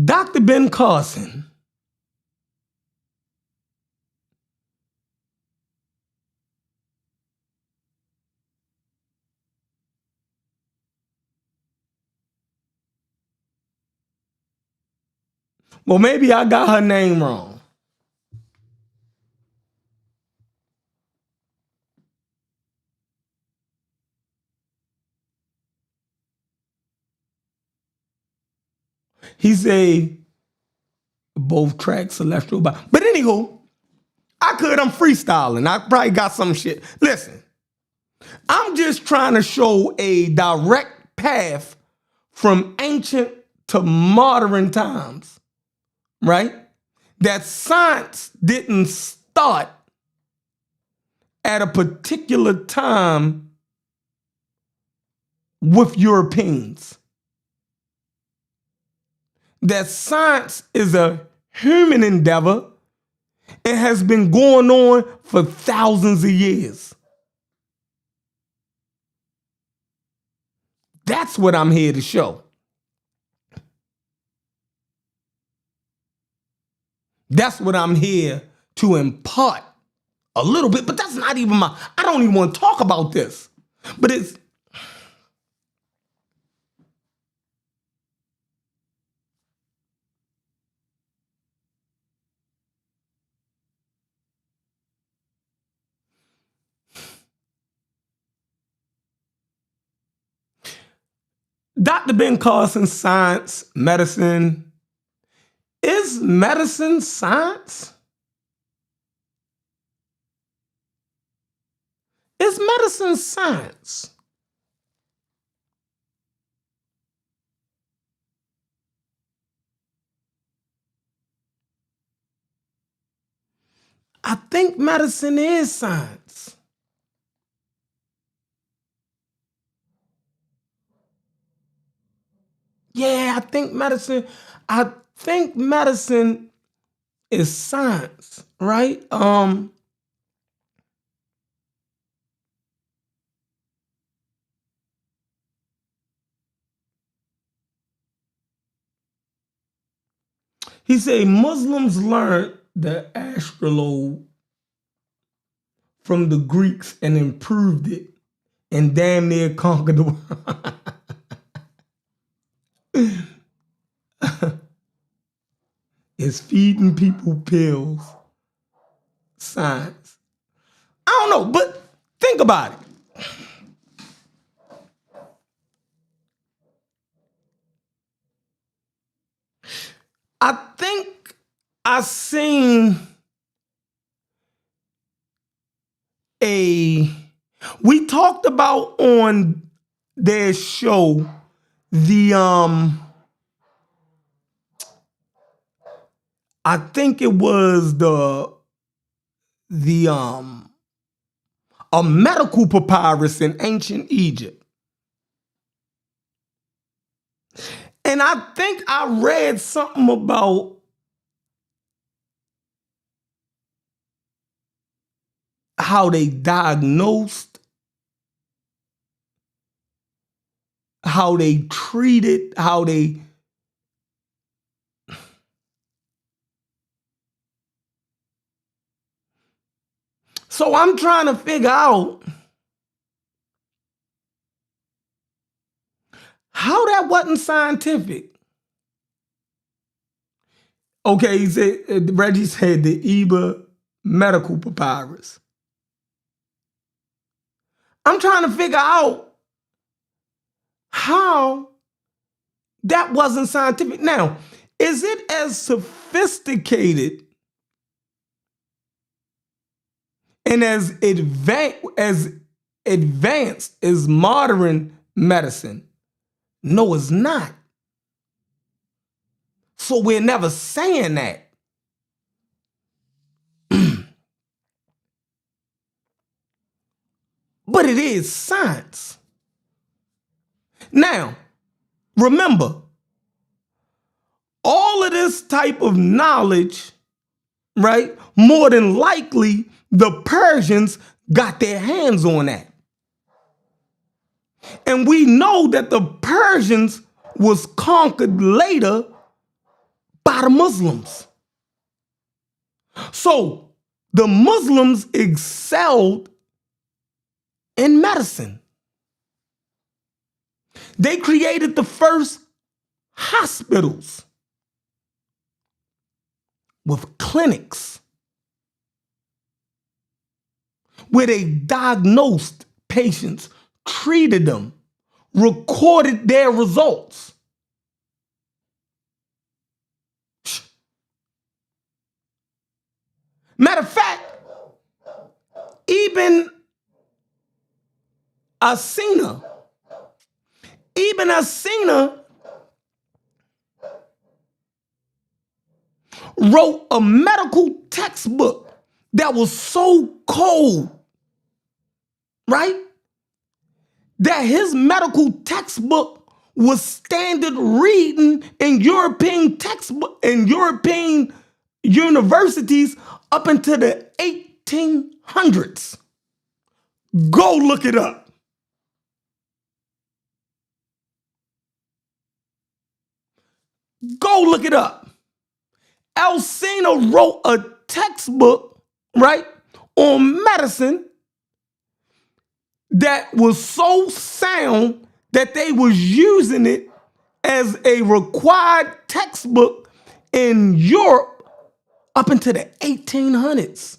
Dr. Ben Carson well, maybe I got her name wrong. He say both tracks celestial body. But anywho, I'm freestyling. I probably got some shit. Listen, I'm just trying to show a direct path from ancient to modern times, right? That science didn't start at a particular time with Europeans. That science is a human endeavor. It has been going on for thousands of years. That's what I'm here to show. That's what I'm here to impart a little bit, but that's not even I don't even want to talk about this. But it's, Dr. Ben Carson, science, medicine. Is medicine science? Is medicine science? I think medicine is science. Yeah, I think medicine is science, right? He said Muslims learned the astrolabe from the Greeks and improved it and damn near conquered the world. Is feeding people pills science? I don't know, but think about it. I think I seen we talked about on their show the I think it was a medical papyrus in ancient Egypt. And I think I read something about how they diagnosed, how they treated, how they So I'm trying to figure out how that wasn't scientific. Okay, he said, Reggie said the Eba medical papyrus. I'm trying to figure out how that wasn't scientific. Now, is it as sophisticated and as advanced as modern medicine? No, it's not. So we're never saying that. But it is science. Now, remember, all of this type of knowledge, right? More than likely, the Persians got their hands on that. And we know that the Persians was conquered later by the Muslims. So the Muslims excelled in medicine. They created the first hospitals with clinics where they diagnosed patients, treated them, recorded their results. Matter of fact, Ibn Sina wrote a medical textbook that was so cold, right? That his medical textbook was standard reading in European textbook in European universities up into the 1800s. Go look it up. Go look it up. Sina wrote a textbook, right, on medicine that was so sound that they was using it as a required textbook in Europe up into the 1800s.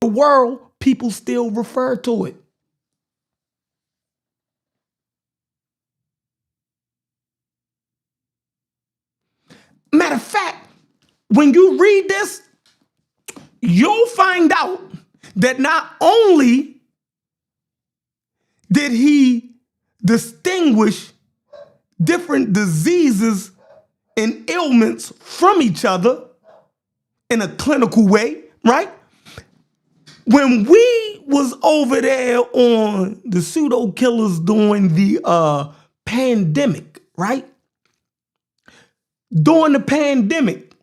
The world people still refer to it. Matter of fact, when you read this, you'll find out that not only did he distinguish different diseases and ailments from each other in a clinical way, right? When we was over there on the pseudo killers during the pandemic, right? During the pandemic,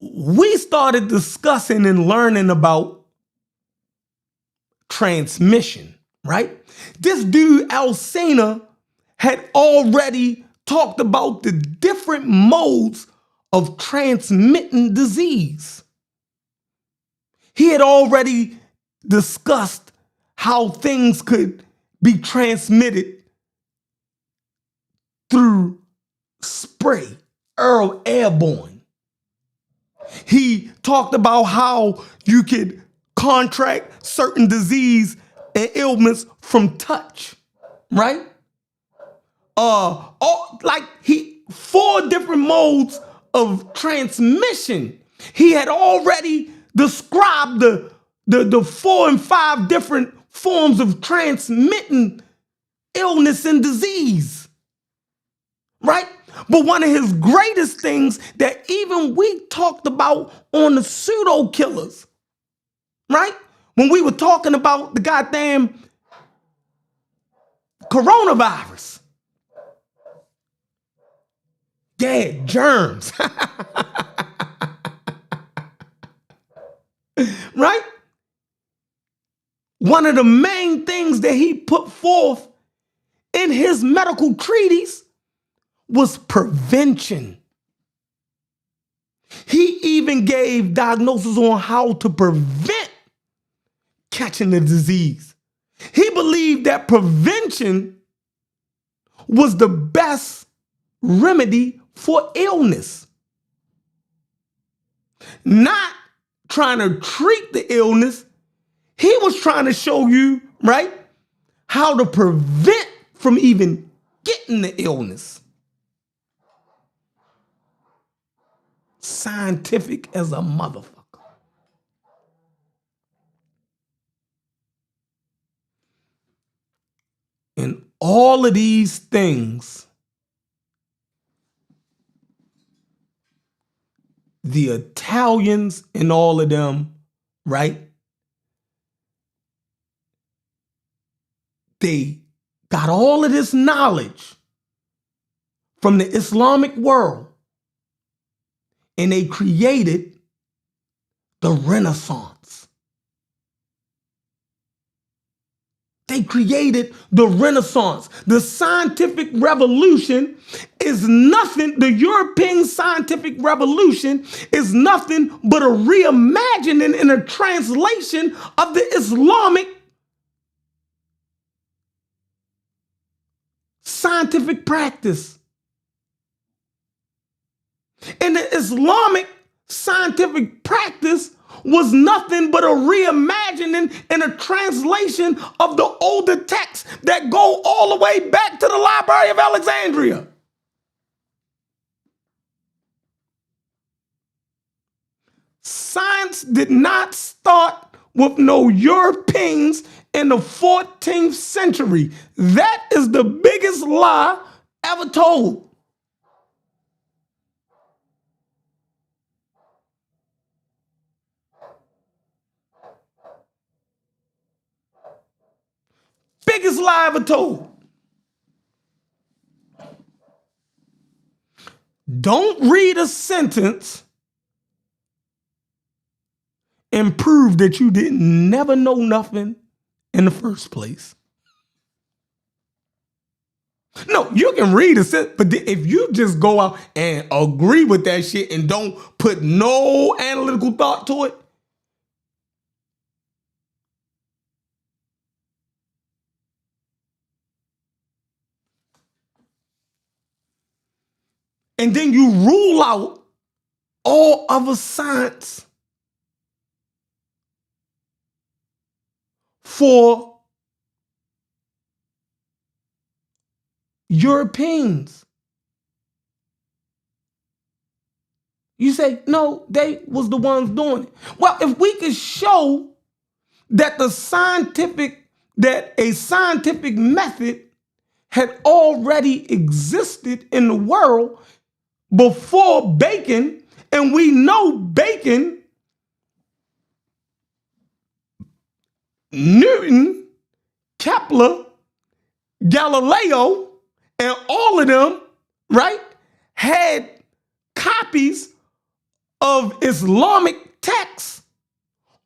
we started discussing and learning about transmission, right? This dude, Alcina, had already talked about the different modes of transmitting disease. He had already discussed how things could be transmitted through spray, airborne. He talked about how you could contract certain disease and ailments from touch, right? Four different modes of transmission. He had already described the 4 and 5 different forms of transmitting illness and disease, right? But one of his greatest things that even we talked about on the pseudo killers, right? When we were talking about the goddamn coronavirus. Yeah, germs. Right? One of the main things that he put forth in his medical treatise was prevention. He even gave diagnosis on how to prevent catching the disease. He believed that prevention was the best remedy for illness. Not trying to treat the illness. He was trying to show you, right, how to prevent from even getting the illness. Scientific as a motherfucker. And all of these things, the Italians and all of them, right? They got all of this knowledge from the Islamic world, and they created the Renaissance. They created the Renaissance. The scientific revolution is nothing, the European scientific revolution is nothing but a reimagining and a translation of the Islamic scientific practice. And the Islamic scientific practice was nothing but a reimagining and a translation of the older texts that go all the way back to the Library of Alexandria. Science did not start with no Europeans in the 14th century. That is the biggest lie ever told. Biggest lie ever told. Don't read a sentence and prove that you didn't never know nothing in the first place. No, you can read a sentence, but if you just go out and agree with that shit and don't put no analytical thought to it, and then you rule out all other science, for Europeans. You say, no, they was the ones doing it. Well, if we could show that a scientific method had already existed in the world before Bacon, and we know Bacon, Newton, Kepler, Galileo, and all of them, right, had copies of Islamic texts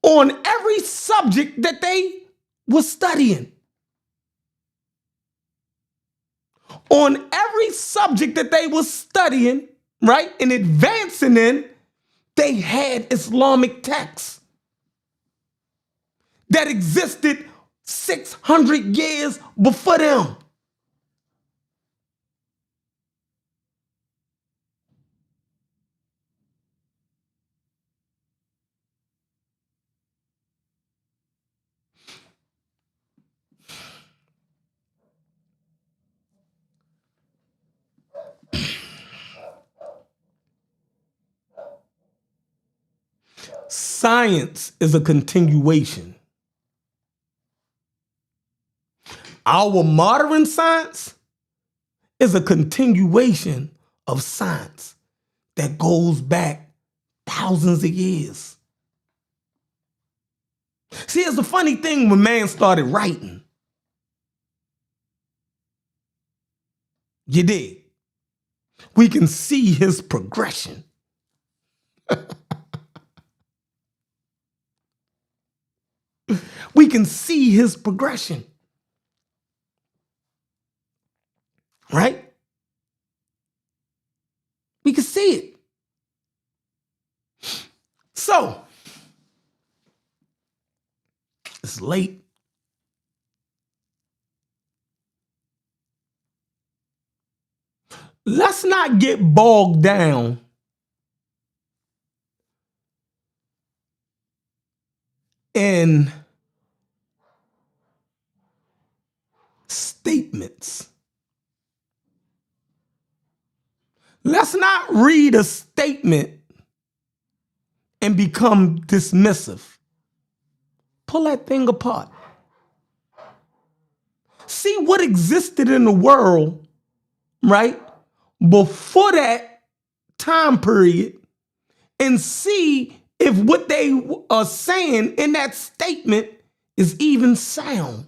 on every subject that they were studying. On every subject that they were studying, right, and advancing in, they had Islamic texts that existed 600 years before them. Science is a continuation. Our modern science is a continuation of science that goes back thousands of years. See, it's a funny thing when man started writing. You dig? We can see his progression. We can see his progression. Right? We can see it. So, it's late. Let's not get bogged down in statements. Let's not read a statement and become dismissive. Pull that thing apart. See what existed in the world, right, before that time period, and see if what they are saying in that statement is even sound.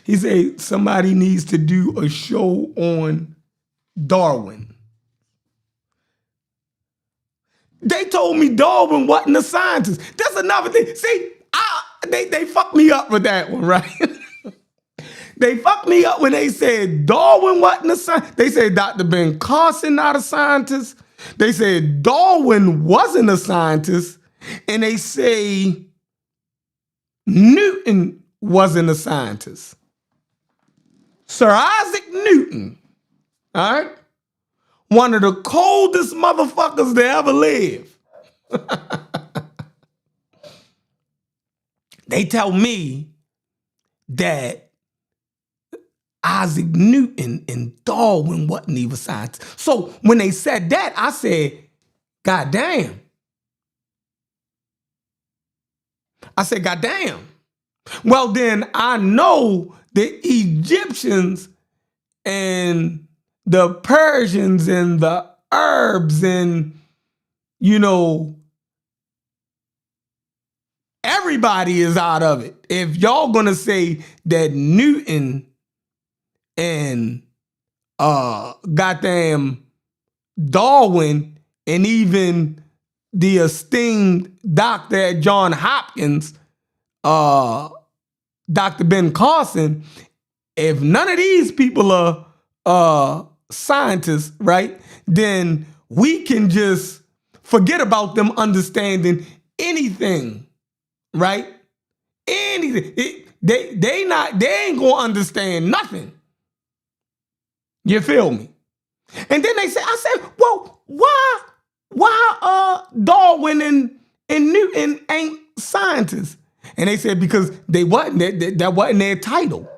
He said somebody needs to do a show on Darwin. They told me Darwin wasn't a scientist. That's another thing. See, they fucked me up with that one, right? They fucked me up when they said Darwin wasn't a scientist. They said Dr. Ben Carson not a scientist. They said Darwin wasn't a scientist. And they say Newton wasn't a scientist. Sir Isaac Newton, all right? One of the coldest motherfuckers to ever live. They tell me that Isaac Newton and Darwin wasn't even scientists. So when they said that, I said, God damn. I said, God damn. Well, then I know the Egyptians and the Persians and the Arabs and, you know, everybody is out of it. If y'all gonna say that Newton and goddamn Darwin and even the esteemed doctor at Johns Hopkins, Dr. Ben Carson, if none of these people are scientists, right, then we can just forget about them understanding anything, right? Anything. They ain't gonna understand nothing. You feel me? And then I said, well, why Darwin and Newton ain't scientists? And they said because they wasn't that wasn't their title.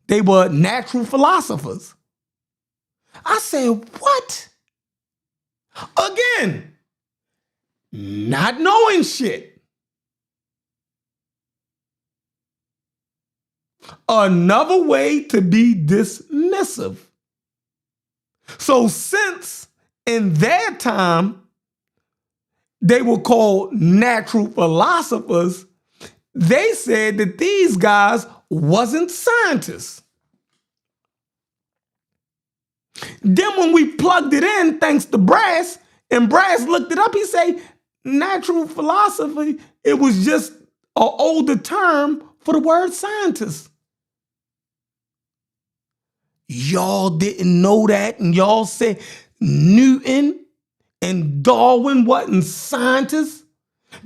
They were natural philosophers. I said, what? Again, not knowing shit. Another way to be dismissive. So since in their time they were called natural philosophers, they said that these guys wasn't scientists. Then when we plugged it in, thanks to Brass, and Brass looked it up, he said, natural philosophy, it was just an older term for the word scientist. Y'all didn't know that, and y'all said Newton and Darwin wasn't scientists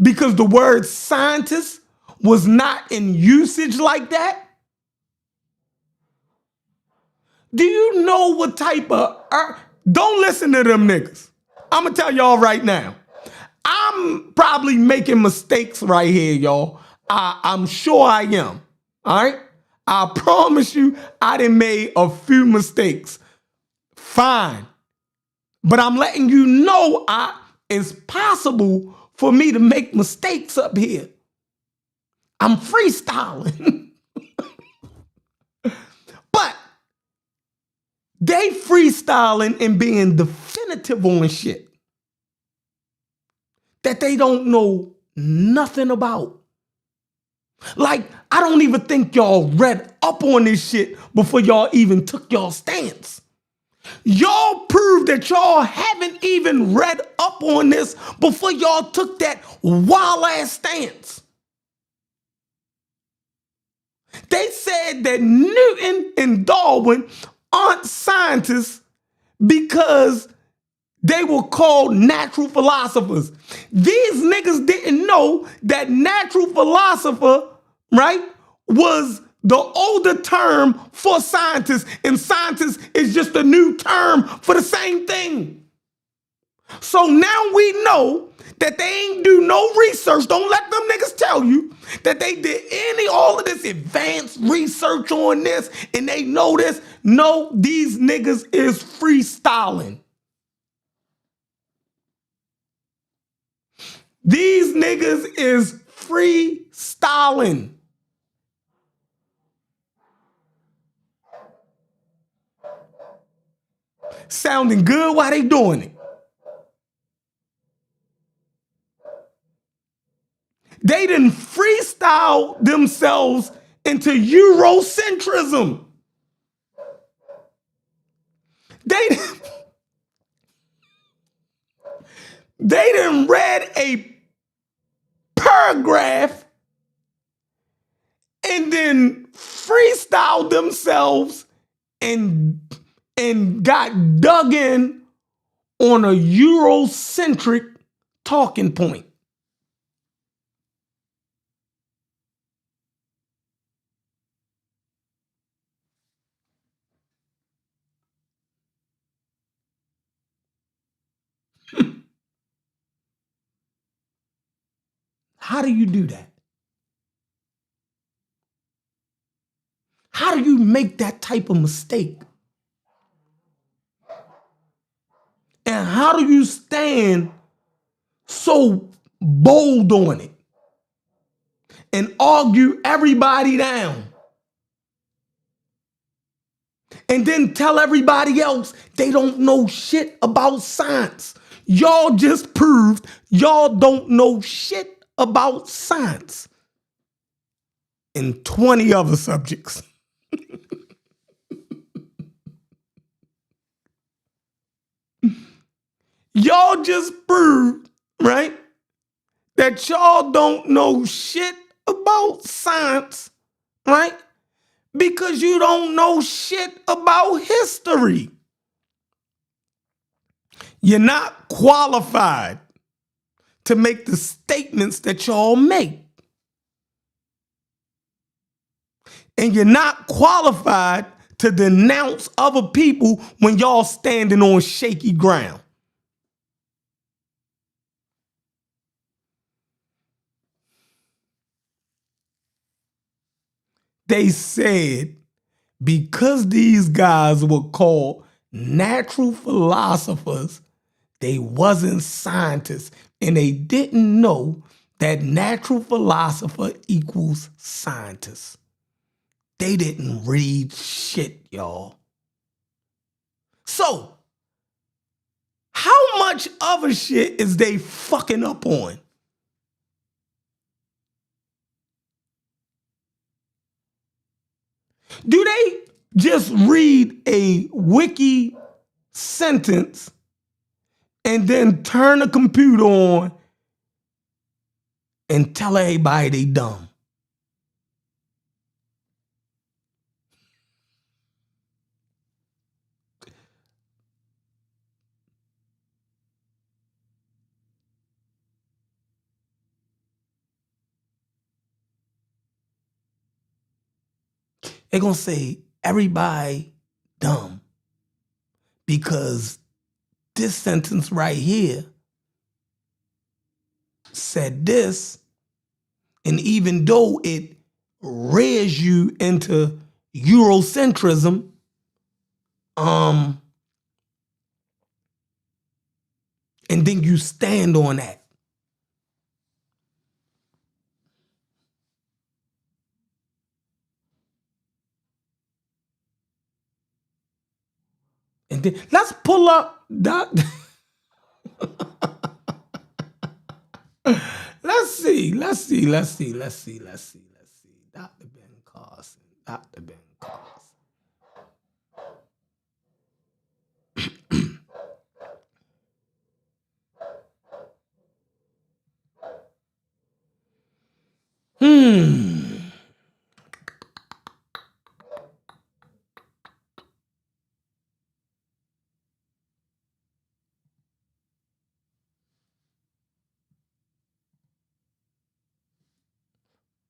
because the word scientist was not in usage like that? Do you know what type of... Don't listen to them niggas. I'm going to tell y'all right now. I'm probably making mistakes right here, y'all. I'm sure I am. All right? I promise you I done made a few mistakes. Fine. But I'm letting you know it's possible for me to make mistakes up here. I'm freestyling. But they freestyling and being definitive on shit that they don't know nothing about. Like, I don't even think y'all read up on this shit before y'all even took y'all stance. Y'all proved that y'all haven't even read up on this before y'all took that wild ass stance. They said that Newton and Darwin aren't scientists because they were called natural philosophers. These niggas didn't know that natural philosopher, right, was the older term for scientists, and scientist is just a new term for the same thing. So now we know that they ain't do no research. Don't let them niggas tell you that they did all of this advanced research on this and they know this. No, these niggas is freestyling. These niggas is freestyling. Sounding good while they doing it. They didn't freestyle themselves into Eurocentrism. They didn't read a paragraph and then freestyled themselves and got dug in on a Eurocentric talking point. How do you do that? How do you make that type of mistake? And how do you stand so bold on it and argue everybody down? And then tell everybody else they don't know shit about science. Y'all just proved y'all don't know shit about science and 20 other subjects. Y'all just proved, right, that y'all don't know shit about science, right? Because you don't know shit about history. You're not qualified to make the statements that y'all make. And you're not qualified to denounce other people when y'all standing on shaky ground. They said because these guys were called natural philosophers, they wasn't scientists, and they didn't know that natural philosopher equals scientist. They didn't read shit, y'all. So, how much other shit is they fucking up on? Do they just read a wiki sentence and then turn the computer on and tell everybody they dumb? They're going to say everybody dumb because this sentence right here said this, and even though it rears you into Eurocentrism, and then you stand on that. And then let's pull up Dr. Let's see. Dr. Ben Carson.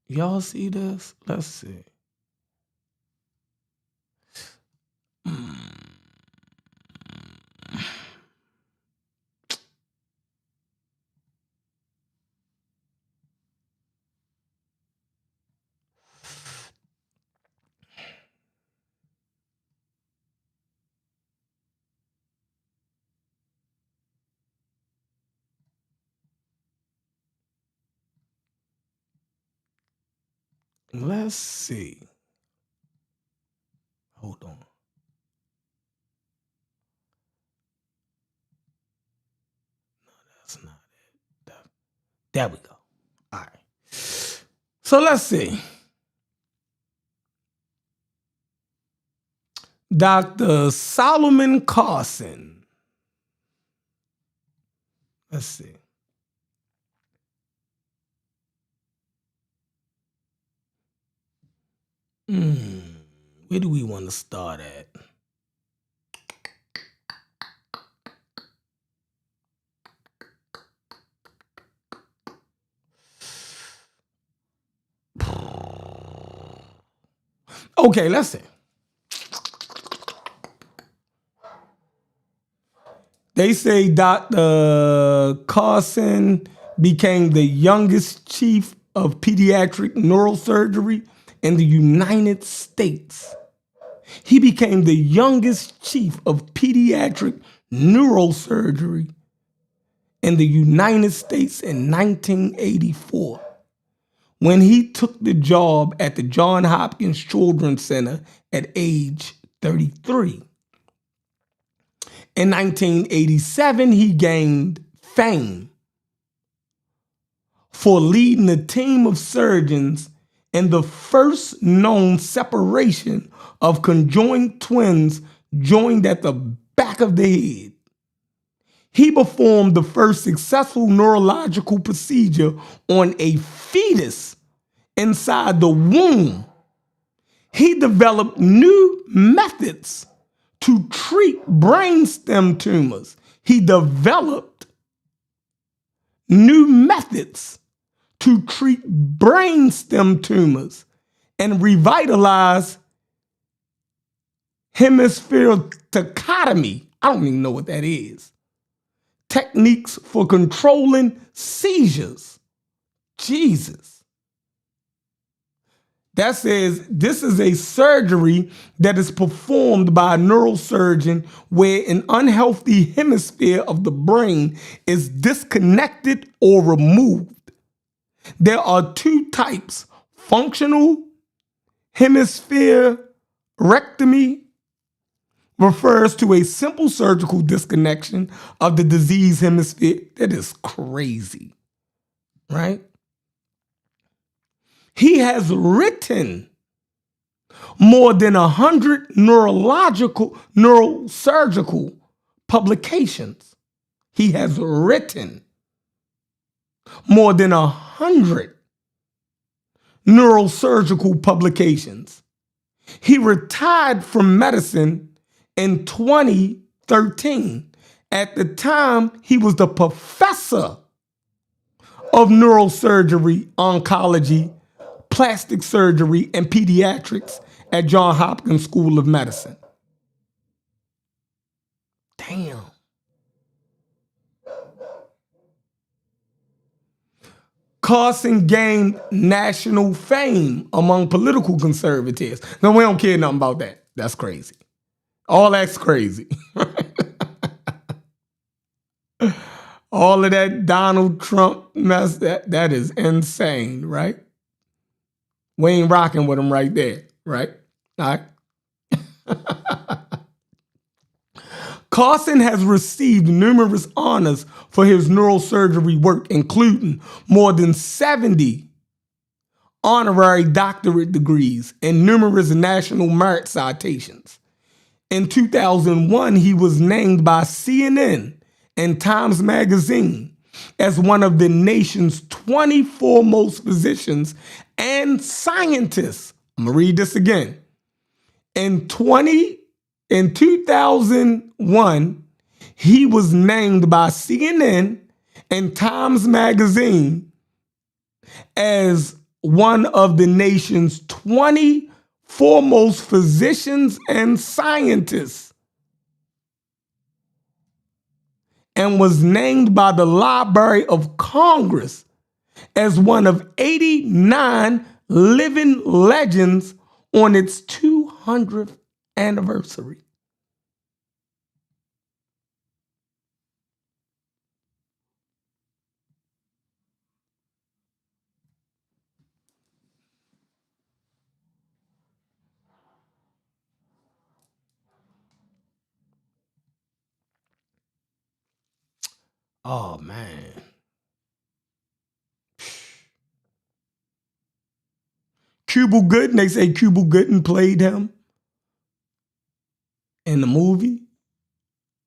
Y'all see this? Let's see. Let's see. Hold on. No, that's not it. There we go. All right. So let's see. Dr. Solomon Carson. Let's see. Where do we want to start at? Okay, let's see. They say Dr. Carson became the youngest chief of pediatric neurosurgery in the United States. He became the youngest chief of pediatric neurosurgery in the United States in 1984 when he took the job at the Johns Hopkins Children's Center at age 33. In 1987, he gained fame for leading a team of surgeons in the first known separation of conjoined twins joined at the back of the head. He performed the first successful neurological procedure on a fetus inside the womb. He developed new methods to treat brainstem tumors. He developed new methods to treat brainstem tumors and revitalize hemispherotocotomy. I don't even know what that is. Techniques for controlling seizures. Jesus. That says this is a surgery that is performed by a neurosurgeon where an unhealthy hemisphere of the brain is disconnected or removed. There are two types: functional hemispherectomy refers to a simple surgical disconnection of the diseased hemisphere. That is crazy, right? He has written more than 100 neurosurgical publications. He has written more than 100 neurosurgical publications. He retired from medicine in 2013. At the time, he was the professor of neurosurgery, oncology, plastic surgery, and pediatrics at Johns Hopkins School of Medicine. Damn. Carson gained national fame among political conservatives. No, we don't care nothing about that. That's crazy. All that's crazy. All of that Donald Trump mess, that is insane, right? We ain't rocking with him right there, right? All right. Carson has received numerous honors for his neurosurgery work, including more than 70 honorary doctorate degrees and numerous national merit citations. In 2001, he was named by CNN and Times Magazine as one of the nation's 20 foremost physicians and scientists. I'm gonna read this again. In 2001, he was named by CNN and Times Magazine as one of the nation's 20 foremost physicians and scientists, and was named by the Library of Congress as one of 89 living legends on its 200th anniversary. Oh, man. Cuba Gooding, they say Cuba Gooding played him in the movie.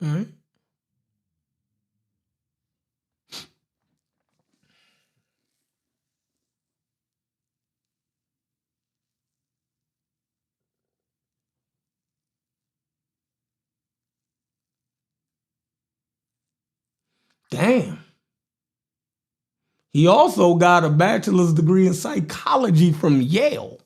All right. Damn. He also got a bachelor's degree in psychology from Yale.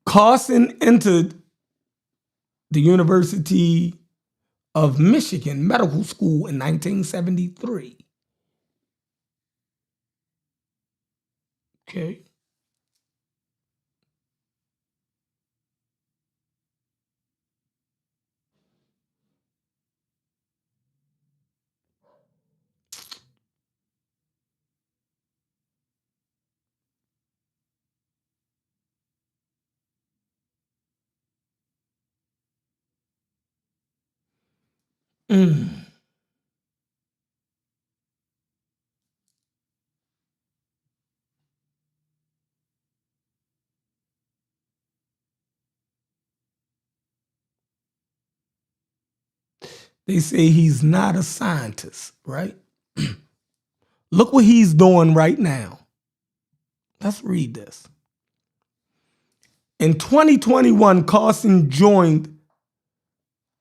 Carson entered the University of Michigan Medical School in 1973. Okay. They say he's not a scientist, right? Look what he's doing right now. Let's read this. In 2021, Carson joined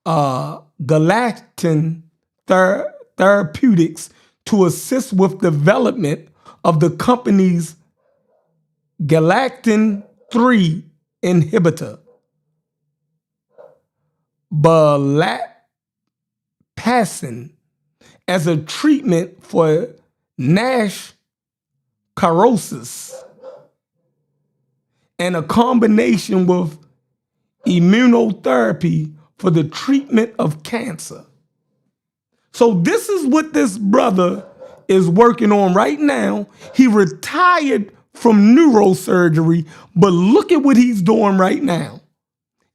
Galactin Therapeutics to assist with development of the company's Galactin-3 inhibitor, belapectin, as a treatment for NASH cirrhosis, and a combination with immunotherapy for the treatment of cancer. So this is what this brother is working on right now. He retired from neurosurgery, but look at what he's doing right now.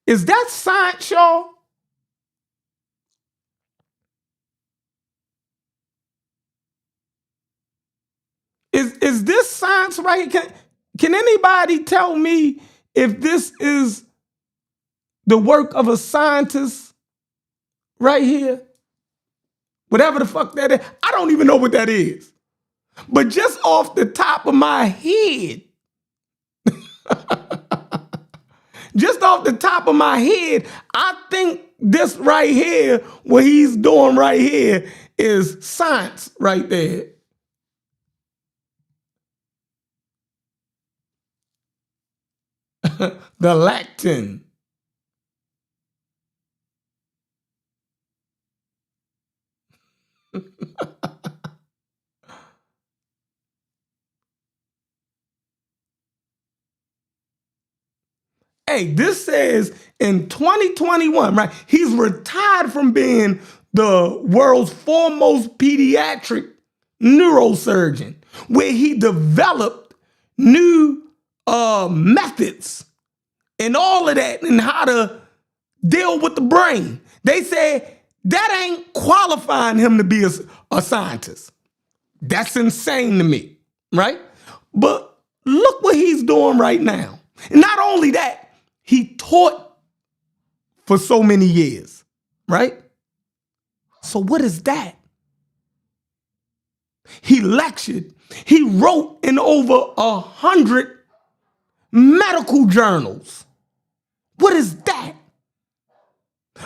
Is that science, y'all? Is this science right? Can anybody tell me if this is the work of a scientist right here? Whatever the fuck that is. I don't even know what that is. But just off the top of my head, I think this right here, what he's doing right here, is science right there. The lactin. Hey, this says in 2021, right? He's retired from being the world's foremost pediatric neurosurgeon, where he developed new methods and all of that and how to deal with the brain. They say that ain't qualifying him to be a scientist. That's insane to me, right? But look what he's doing right now. And not only that, he taught for so many years, right? So what is that? He lectured. He wrote in over 100 medical journals. What is that?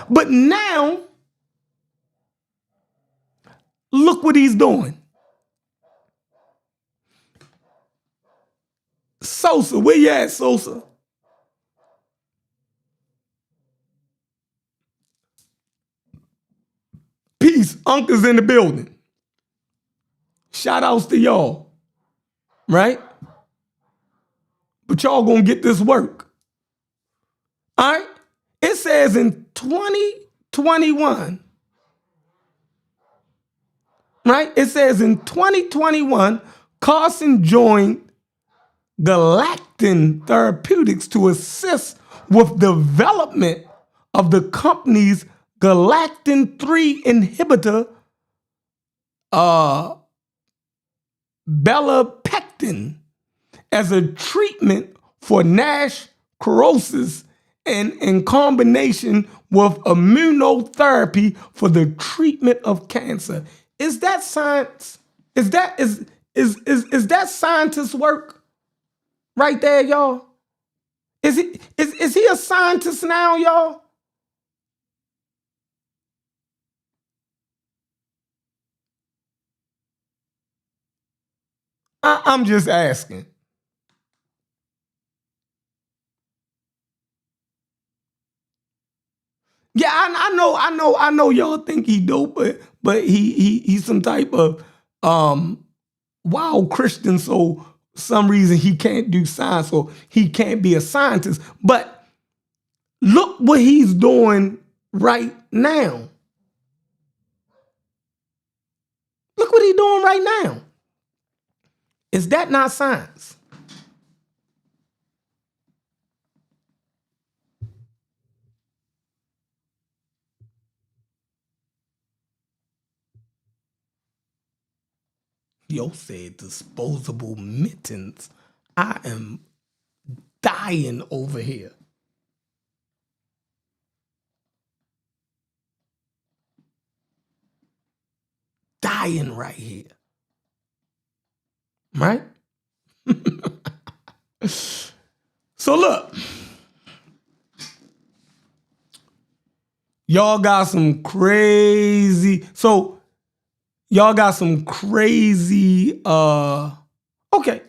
But now, look what he's doing. Sosa, where you at, Sosa? Peace, Uncle's in the building. Shout outs to y'all, right? But y'all gonna get this work. All right? It says in 2021, right? It says in 2021, Carson joined Galactin Therapeutics to assist with development of the company's Galactin-3 inhibitor, belapectin, as a treatment for NASH cirrhosis and in combination with immunotherapy for the treatment of cancer. Is that science? Is that scientist work right there, y'all? Is he a scientist now, y'all? I'm just asking. Yeah, I know y'all think he dope, but he's some type of wild Christian, so some reason he can't do science or he can't be a scientist. But look what he's doing right now. Look what he's doing right now. Is that not science? Yo said disposable mittens. I am dying over here. Dying right here. Right? So look, y'all got some crazy. Okay,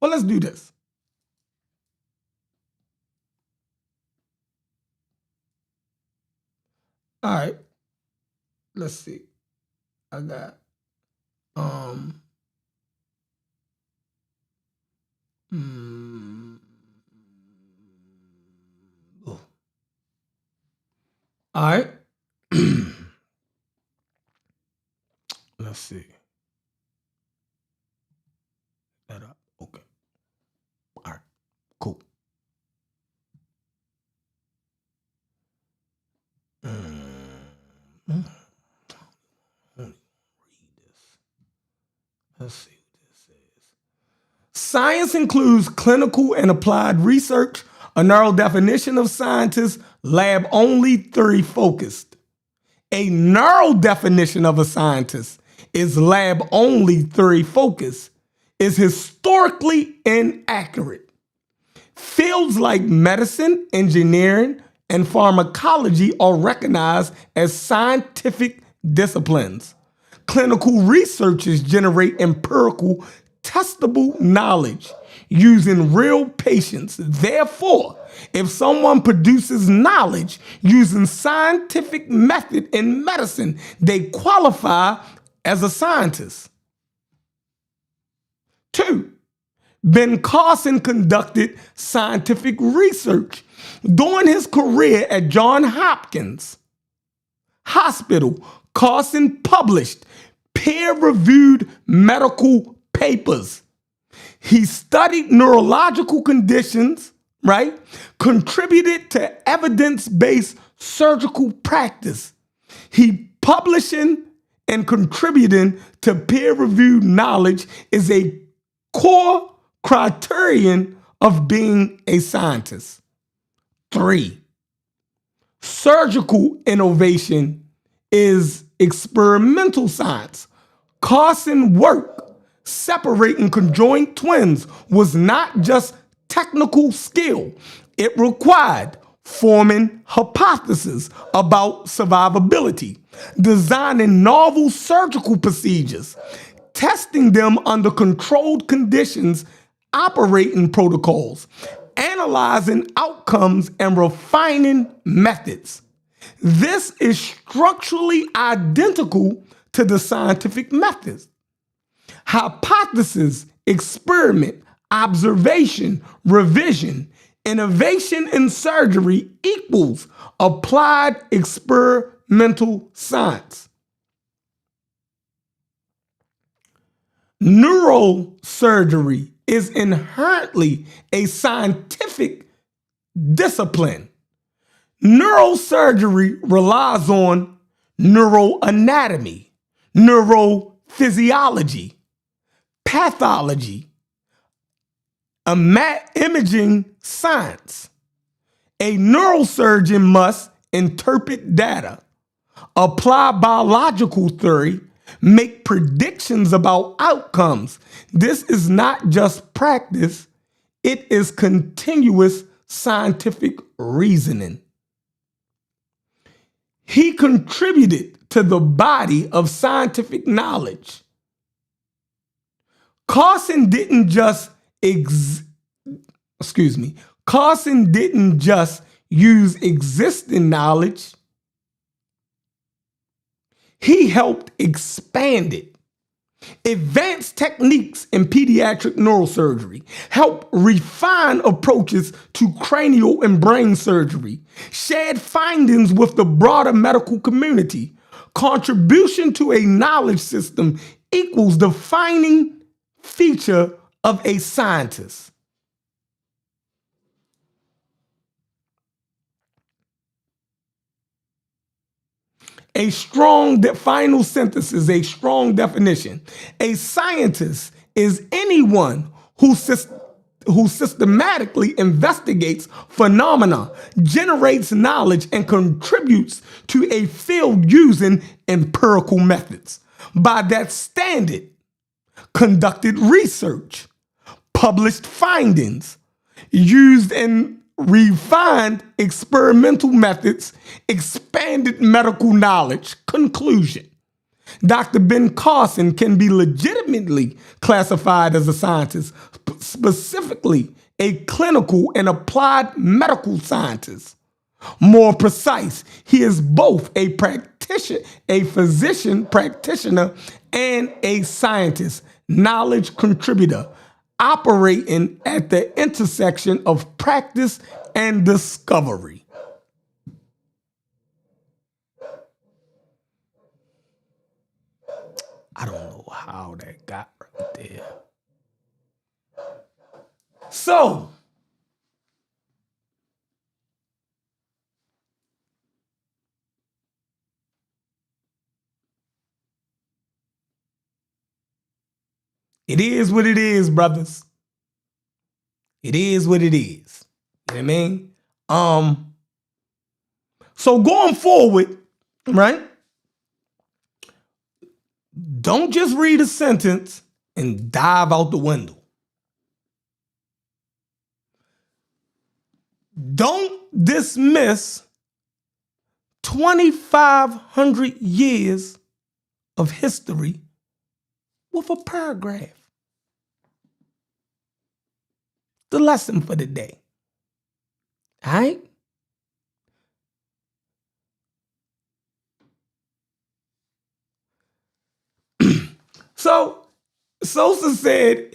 well, let's do this. All right, let's see. I got, oh. All right. Let's see. That up. Okay. All right. Cool. Read this. Let's see what this says. Science includes clinical and applied research, a narrow definition of scientists, lab-only, theory-focused. A narrow definition of a scientist is lab-only, theory-focused, is historically inaccurate. Fields like medicine, engineering, and pharmacology are recognized as scientific disciplines. Clinical researchers generate empirical, testable knowledge using real patients. Therefore, if someone produces knowledge using scientific method in medicine, they qualify as a scientist. 2. Ben Carson conducted scientific research. During his career at Johns Hopkins Hospital, Carson published peer-reviewed medical papers. He studied neurological conditions, right? Contributed to evidence-based surgical practice. He publishing and contributing to peer-reviewed knowledge is a core criterion of being a scientist. 3. Surgical innovation is experimental science. Carson's work separating conjoined twins was not just technical skill. It required forming hypotheses about survivability, designing novel surgical procedures, testing them under controlled conditions, operating protocols, analyzing outcomes, and refining methods. This is structurally identical to the scientific methods. Hypothesis, experiment, observation, revision, innovation in surgery equals applied experimental science. Neurosurgery is inherently a scientific discipline. Neurosurgery relies on neuroanatomy, neurophysiology, pathology, imaging science. A neurosurgeon must interpret data, apply biological theory, make predictions about outcomes. This is not just practice, it is continuous scientific reasoning. He contributed to the body of scientific knowledge. Carson didn't just use existing knowledge. He helped expand it. Advanced techniques in pediatric neurosurgery help refine approaches to cranial and brain surgery, shared findings with the broader medical community. Contribution to a knowledge system equals defining feature of a scientist. A strong final synthesis, a strong definition. A scientist is anyone who systematically investigates phenomena, generates knowledge, and contributes to a field using empirical methods. By that standard, conducted research, published findings, used in refined experimental methods, expanded medical knowledge. Conclusion. Dr. Ben Carson can be legitimately classified as a scientist, specifically a clinical and applied medical scientist. More precise, he is both a practitioner, a physician practitioner, and a scientist, knowledge contributor, operating at the intersection of practice and discovery. I don't know how that got right there. So, it is what it is, brothers. It is what it is. You know what I mean? So going forward, right? Don't just read a sentence and dive out the window. Don't dismiss 2,500 years of history with a paragraph. The lesson for the day. All right? So, Sosa said,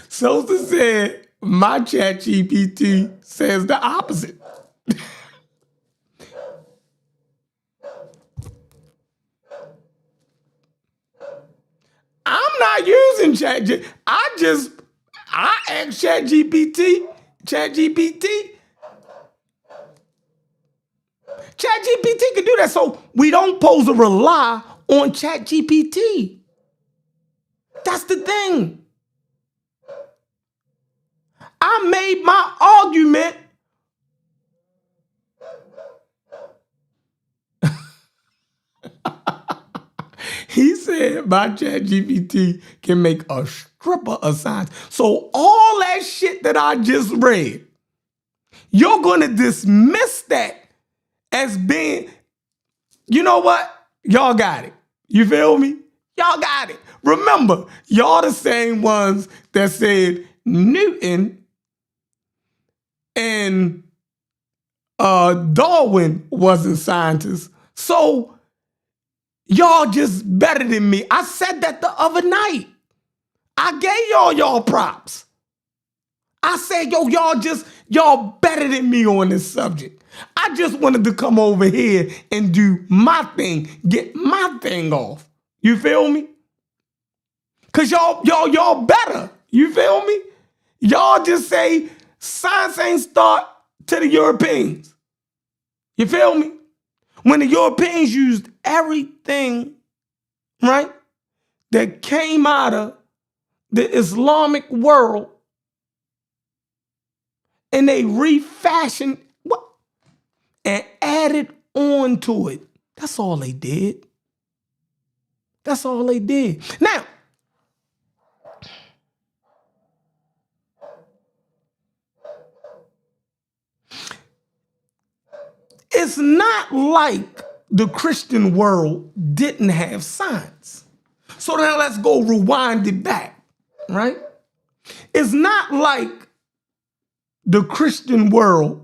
Sosa said, my chat GPT says the opposite. I'm not using ChatGPT. I asked ChatGPT. ChatGPT can do that, so we don't pose a rely on ChatGPT. That's the thing. I made my argument. He said my ChatGPT can make a stripper of science. So all that shit that I just read, you're going to dismiss that as being, you know what? Y'all got it. You feel me? Y'all got it. Remember, y'all the same ones that said Newton and Darwin wasn't scientists. So y'all just better than me. I said that the other night. I gave y'all props. I said, yo, y'all better than me on this subject. I just wanted to come over here and do my thing, get my thing off. You feel me? Cause y'all better. You feel me? Y'all just say science ain't start to the Europeans. You feel me? When the Europeans used everything, right, that came out of the Islamic world and they refashioned and added on to it. That's all they did. That's all they did. Now, it's not like the Christian world didn't have science. So now let's go rewind it back, right? It's not like the Christian world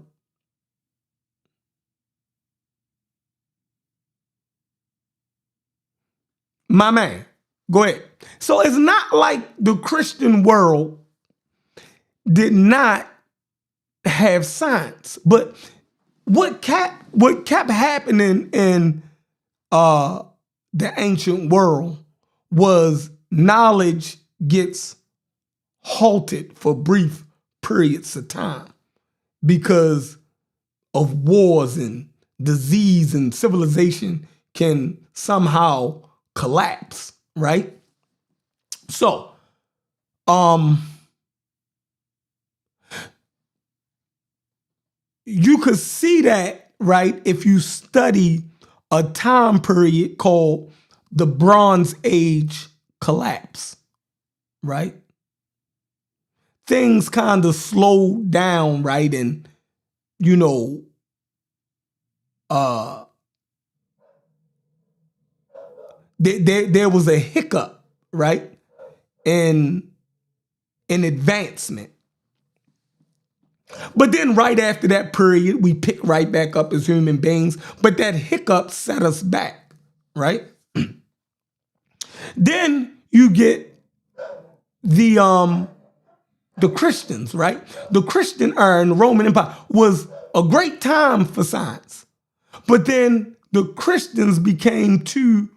my man, go ahead. So it's not like the Christian world did not have science, but what kept happening in the ancient world was knowledge gets halted for brief periods of time because of wars and disease, and civilization can somehow collapse, right? So, you could see that, right, if you study a time period called the Bronze Age collapse, right? Things kind of slowed down, right? And, you know, there was a hiccup, right? In advancement. But then right after that period, we pick right back up as human beings. But that hiccup set us back, right? Then you get the Christians, right? The Christian era in the Roman Empire was a great time for science. But then the Christians became too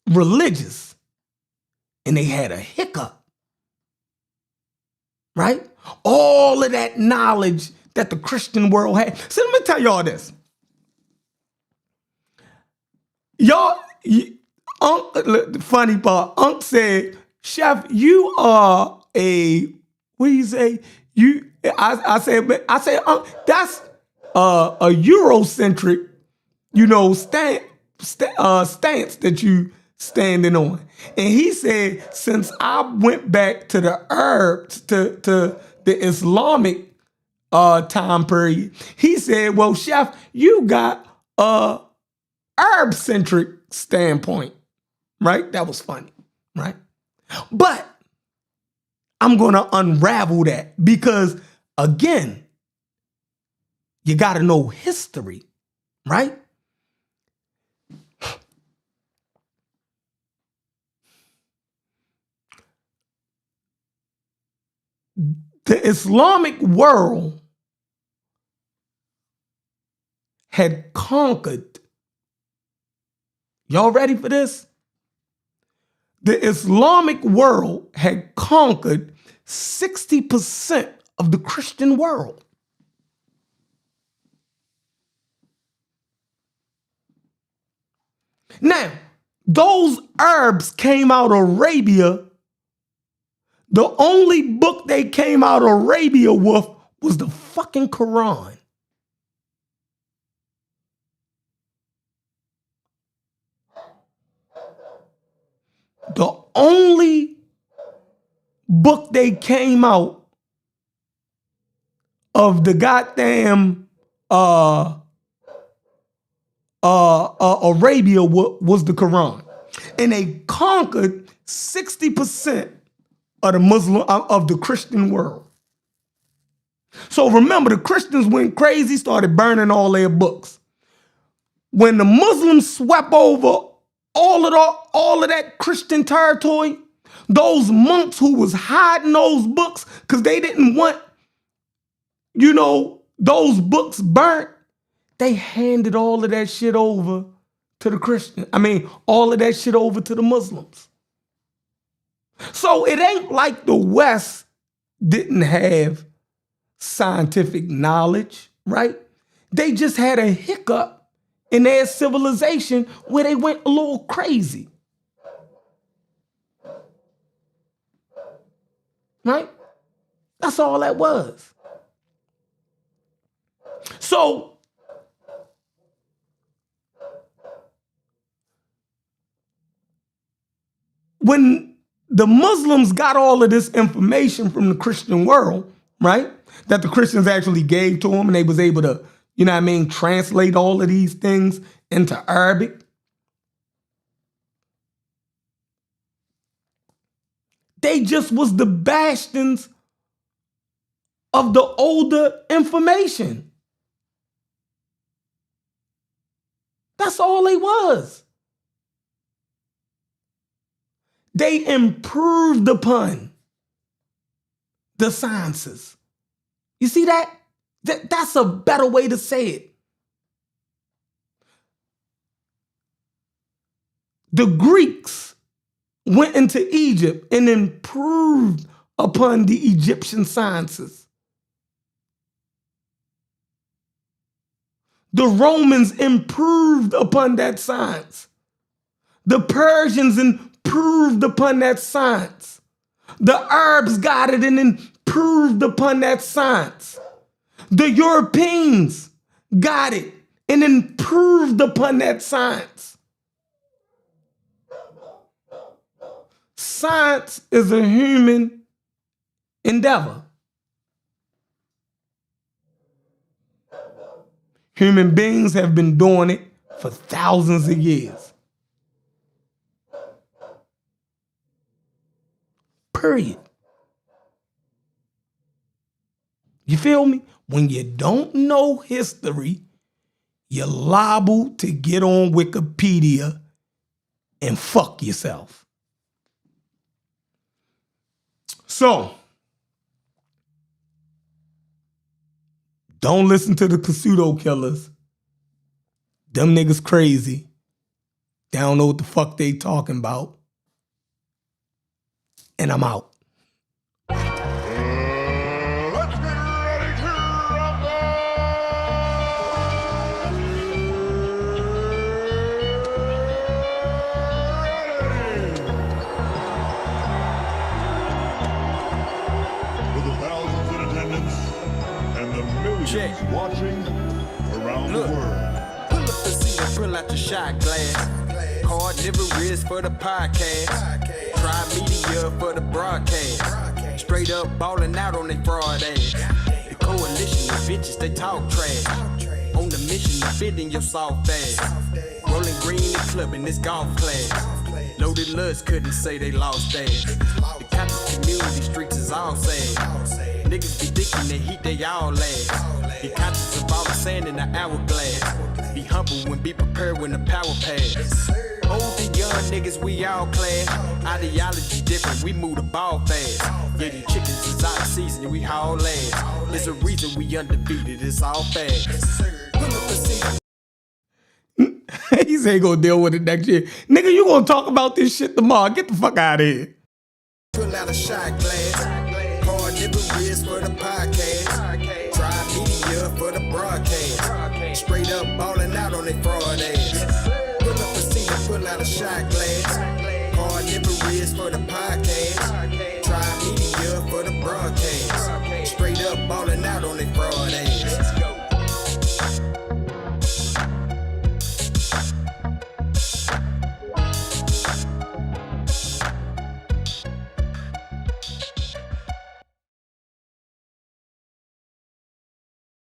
religious, and they had a hiccup. Right? All of that knowledge that the Christian world had. So let me tell y'all this. The funny part, Unc said, Chef, you are a, what do you say? I said, Unc, that's a Eurocentric, you know, stance that you standing on. And he said, since I went back to the Arabs, to the Islamic time period, he said, well, Chef, you got a Arab-centric standpoint, right? That was funny, right? But I'm going to unravel that because, again, you got to know history, right? The Islamic world had conquered. Y'all ready for this? The Islamic world had conquered 60% of the Christian world. Now, those Arabs came out of Arabia. The only book they came out of Arabia with was the fucking Quran. The only book they came out of the goddamn Arabia was the Quran. And they conquered 60% of the Muslim, of the Christian world. So remember, the Christians went crazy, started burning all their books. When the Muslims swept over all of that Christian territory, those monks who was hiding those books because they didn't want, you know, those books burnt, they handed all of that shit over to the Christians. I mean, all of that shit over to the Muslims. So it ain't like the West didn't have scientific knowledge, right? They just had a hiccup in their civilization where they went a little crazy. Right? That's all that was. So when the Muslims got all of this information from the Christian world, right, that the Christians actually gave to them, and they was able to, you know what I mean, translate all of these things into Arabic. They just was the bastions of the older information. That's all they was. They improved upon the sciences. You see that? That's a better way to say it. The Greeks went into Egypt and improved upon the Egyptian sciences. The Romans improved upon that science. The Persians improved upon that science. The Arabs got it and improved upon that science. The Europeans got it and improved upon that science. Science is a human endeavor. Human beings have been doing it for thousands of years. Period. You feel me? When you don't know history, you're liable to get on Wikipedia and fuck yourself. So, don't listen to the pseudo killers. Them niggas crazy. They don't know what the fuck they talking about. And I'm out. Let's get ready to rumble! For the thousands in attendance and the millions Check. watching around Look. the world. Pull up the seat and pull out the shot glass. Carnivorous for the podcast. Try media for the broadcast. Straight up ballin' out on they fraud ass. The coalition of bitches, they talk trash. On the mission to fit in your soft ass. Rolling green and clubbing this golf class. Loaded lust couldn't say they lost ass. The conscious community streets is all sad. Niggas be thinking they heat, they all last. Be conscious of all the sand in the hourglass. Be humble when be prepared when the power pass. Old and young niggas, we all class. Ideology different, we move the ball fast. Yeah, these chickens is out of season, we haul ass. There's a reason we undefeated, it's all fast. Pull up the seat. He say he gonna deal with it next year. Nigga, you gonna talk about this shit tomorrow. Get the fuck out of here. Pull out a shot glass. Carnivorous for the podcast. Try media for the broadcast. Straight up ballin' out on they fraud ass. Pull up a seat and pull out a shot glass. Carnivorous for the podcast.